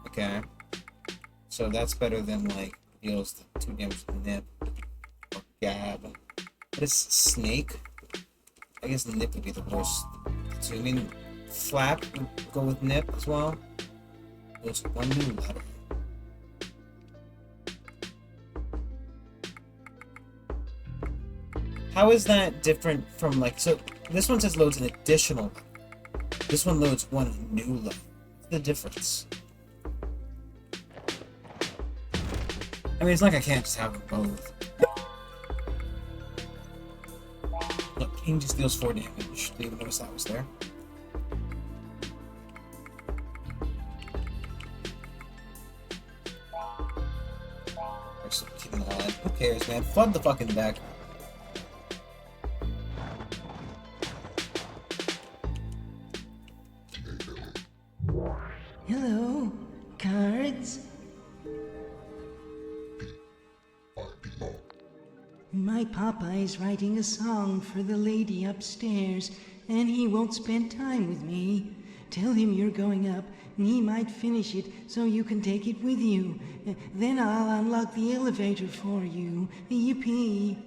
Okay. So that's better than, like, deals 2 damage to Nip. Or Gab. What is Snake? I guess Nip would be the worst. So, I mean, Flap would go with Nip as well. There's 1 new letter. How is that different from, like, so this one says loads an additional letter. This one loads 1 new letter. What's the difference? I mean, it's like I can't just have them both. Look, King just deals 4 damage. Didn't even notice that was there. Keeping it on. Who cares, man? Flood the fucking deck. Hello, cards. My papa is writing a song for the lady upstairs, and he won't spend time with me. Tell him you're going up, and he might finish it so you can take it with you. Then I'll unlock the elevator for you. Yippee.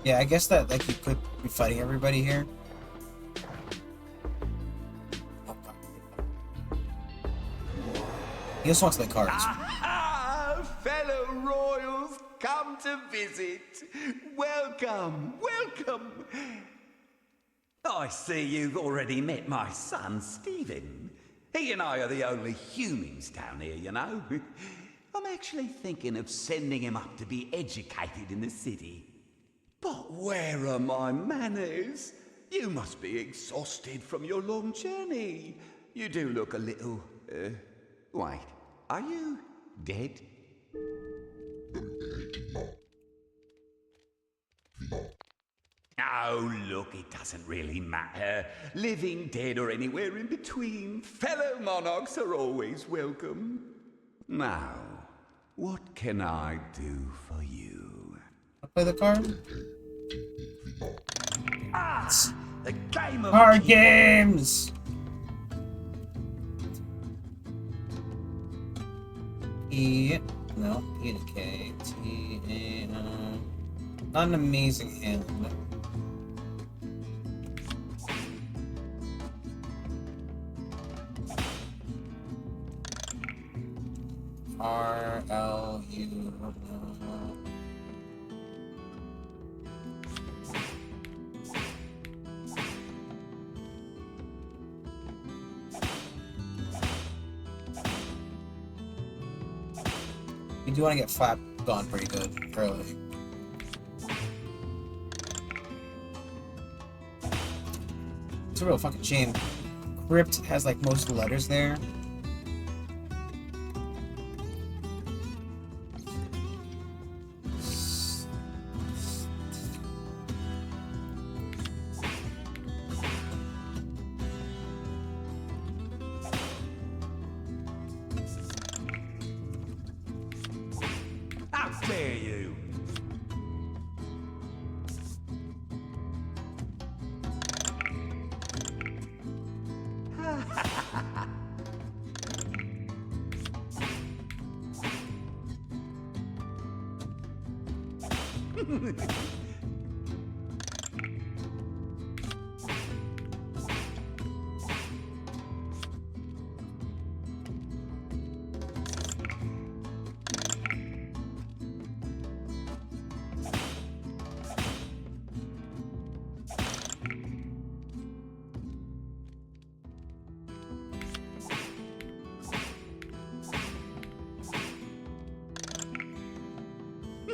Yeah, I guess that, like, you could be fighting everybody here. He just wants the cards. Ah, fellow royals, come to visit. Welcome, welcome. I see you've already met my son, Stephen. He and I are the only humans down here, you know. I'm actually thinking of sending him up to be educated in the city. But where are my manners? You must be exhausted from your long journey. You do look a little... wait, are you dead? Oh, look, it doesn't really matter. Living, dead, or anywhere in between, fellow monarchs are always welcome. Now, what can I do for you? I'll play the card. Ah, the game of card games. E, no, E to K, T, A, not an amazing hand. R, L, U, you do want to get Flap gone pretty good early. It's a real fucking shame. Crypt has like most of the letters there. How dare you?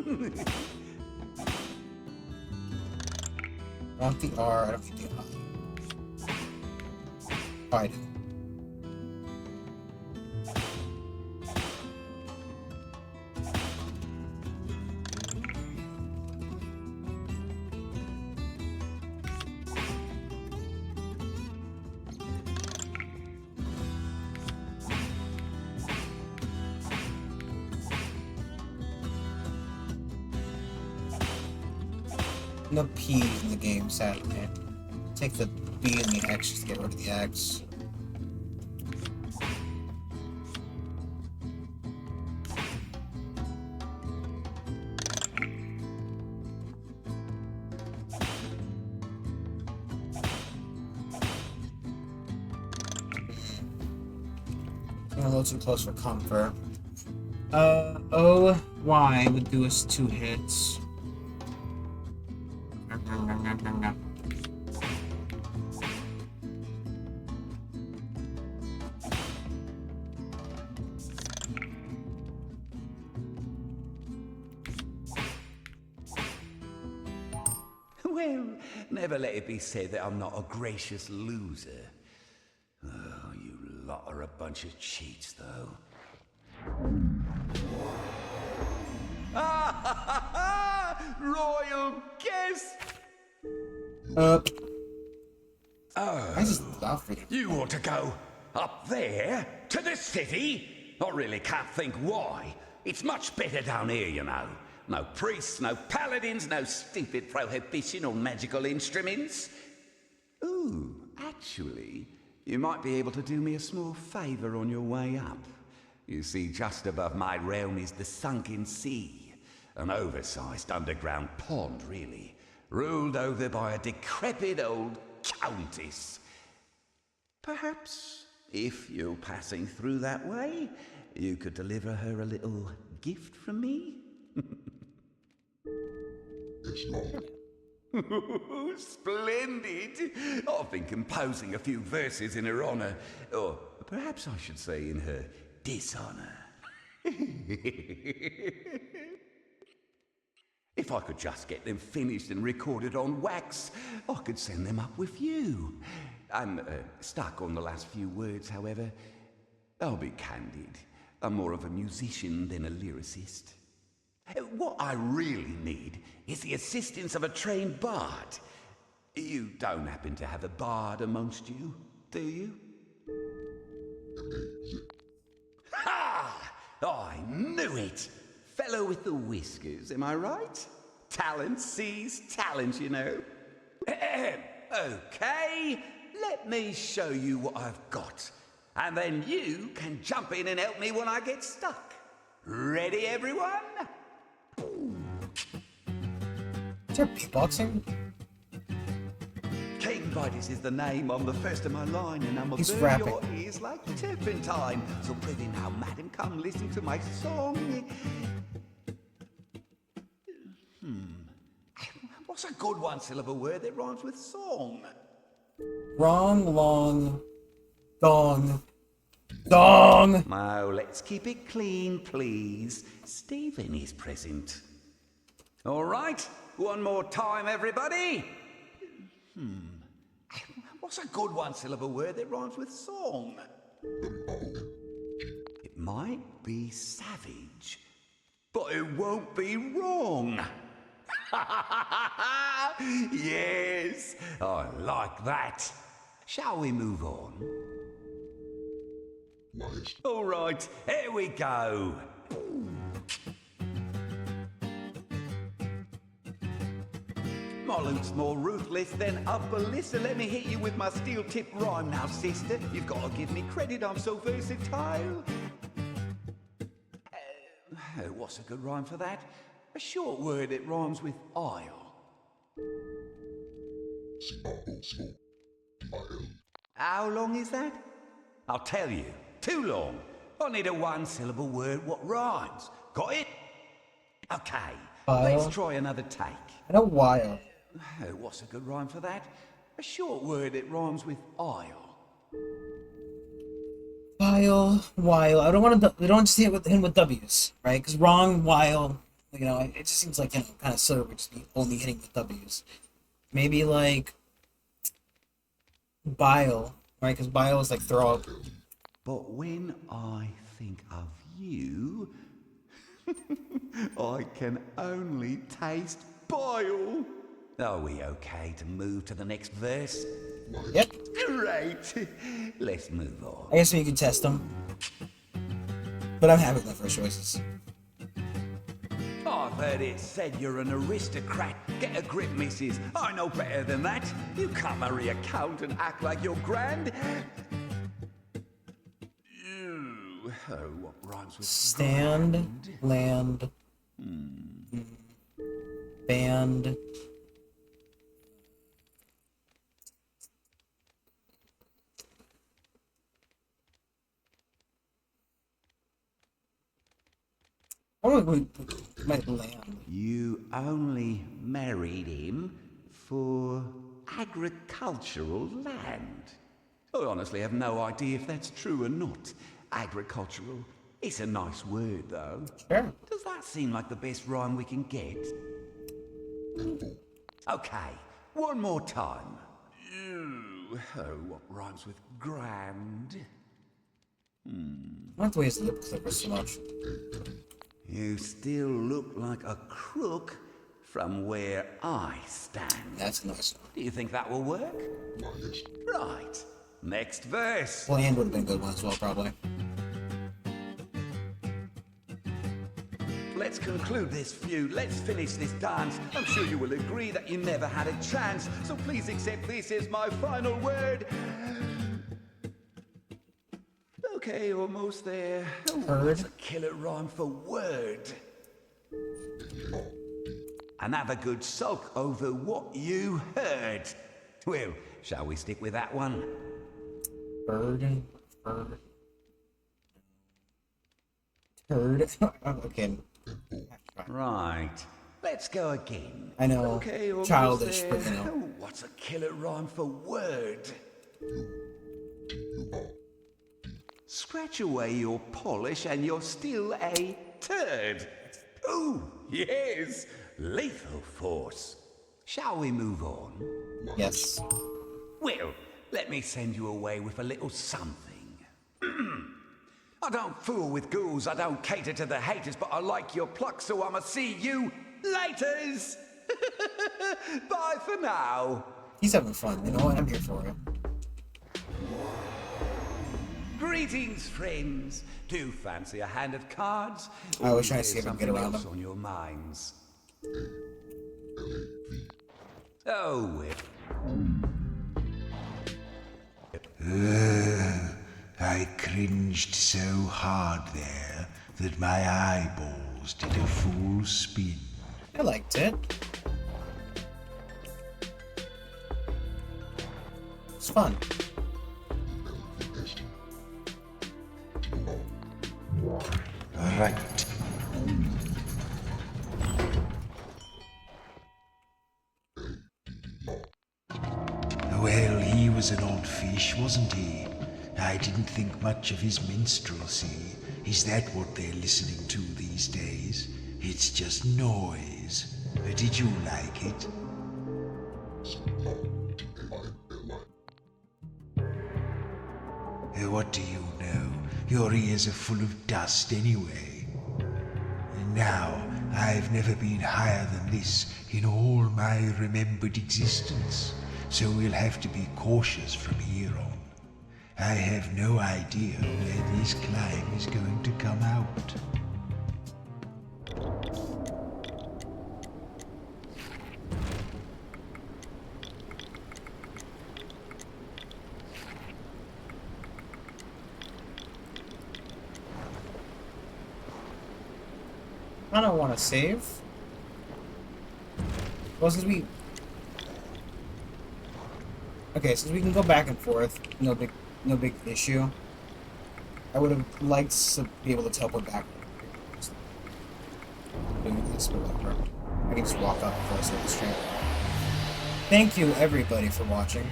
I want the R, I don't think the I. Oh, I do. No P in the game, sadly. Take the B and the X just to get rid of the X. I'm a little too close for comfort. O, Y would do us 2 hits. Well, never let it be said that I'm not a gracious loser. Oh, you lot are a bunch of cheats, though. Royal guest! Oh. I just you ought to go up there to the city? I really can't think why. It's much better down here, you know. No priests, no paladins, no stupid prohibition on magical instruments. Ooh, actually, you might be able to do me a small favour on your way up. You see, just above my realm is the sunken sea. An oversized underground pond, really. Ruled over by a decrepit old countess. Perhaps, if you're passing through that way, you could deliver her a little gift from me? Splendid! I've been composing a few verses in her honour, or perhaps I should say in her dishonour. If I could just get them finished and recorded on wax, I could send them up with you. I'm stuck on the last few words, however. I'll be candid. I'm more of a musician than a lyricist. What I really need is the assistance of a trained bard. You don't happen to have a bard amongst you, do you? Ha! I knew it! Fellow with the whiskers, am I right? Talent sees talent, you know. Okay, let me show you what I've got. And then you can jump in and help me when I get stuck. Ready, everyone? Is there beatboxing? King Vitus is the name on the first of my line, and I'm a He's burn rapping. your ears like turpentine. So prithee now, madam, come listen to my song. What's a good one-syllable word that rhymes with song? Wrong, long, dong, dong. Now, let's keep it clean, please. Stephen is present. All right, one more time, everybody. What's a good one-syllable word that rhymes with song? It might be savage, but it won't be wrong. Yes, I like that. Shall we move on? All right, here we go. My lute's more ruthless than upper list, so let me hit you with my steel-tipped rhyme now, sister. You've got to give me credit, I'm so versatile. What's a good rhyme for that? A short word that rhymes with aisle. How long is that? I'll tell you. Too long. I need a one-syllable word what rhymes. Got it? Okay, let's try another take. I know while. What's a good rhyme for that? A short word that rhymes with aisle. While. I don't want to. We don't want to see it with him with W's, right? Because wrong, while, You know, it just seems like, you know, kind of silly. We're just only hitting with W's. Maybe like bile, right? Because bile is like throw up. But when I think of you, I can only taste bile. Are we okay to move to the next verse? Yep. Great. Let's move on. I guess we could test them. But I'm happy with my first choices. I've heard it said you're an aristocrat. Get a grip, missus. I know better than that. You can't marry a count and act like you're grand. Oh, what rhymes with stand, grand? land, band. Oh, we might land. You only married him for agricultural land. I honestly have no idea if that's true or not. Agricultural. It's a nice word, though. Sure. Does that seem like the best rhyme we can get? Okay, one more time. Oh, what rhymes with grand? I don't have to waste lip clippers so much. You still look like a crook from where I stand. That's nice. Do you think that will work? Right. Next verse. Land would have been a good one as well, probably. Let's conclude this feud. Let's finish this dance. I'm sure you will agree that you never had a chance. So please accept this as my final word. Okay, almost there. What's a killer rhyme for word? And have a good sulk over what you heard. Well, shall we stick with that one? Bird. Turd. Okay. Right. Let's go again. I know. Okay, Childish, there. but you know. Oh, what's a killer rhyme for word? Scratch away your polish and you're still a turd. Oh, yes. Lethal force. Shall we move on? Yes. Well, let me send you away with a little something. I don't fool with ghouls, I don't cater to the haters, but I like your pluck, so I'ma see you laters! Bye for now. He's having fun, you know what? I'm here for him. Greetings, friends. Do you fancy a hand of cards? I was trying to see if I can get Something around else him. on your minds. Oh, I cringed so hard there that my eyeballs did a full spin. I liked it. It's fun. Right. Well, he was an odd fish, wasn't he? I didn't think much of his minstrelsy. Is that what they're listening to these days? It's just noise. Did you like it? What do you know? Your ears are full of dust anyway. And now, I've never been higher than this in all my remembered existence, so we'll have to be cautious from here on. I have no idea where this climb is going to come out. I don't want to save. Well, since we... Okay, since we can go back and forth, no big issue. I would have liked to be able to teleport back. I can just walk up before I start the stream. Thank you, everybody, for watching.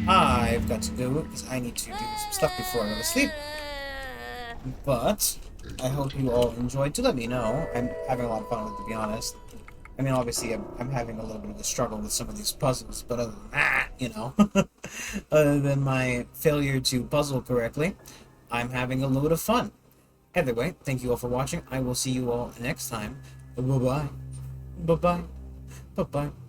I've got to go because I need to do some stuff before I go to sleep. But I hope you all enjoyed. Do let me know. I'm having a lot of fun with it, to be honest. I mean, obviously, I'm having a little bit of a struggle with some of these puzzles, but other than that, you know, other than my failure to puzzle correctly, I'm having a load of fun. Either way, thank you all for watching. I will see you all next time. Bye-bye. Bye-bye. Bye-bye.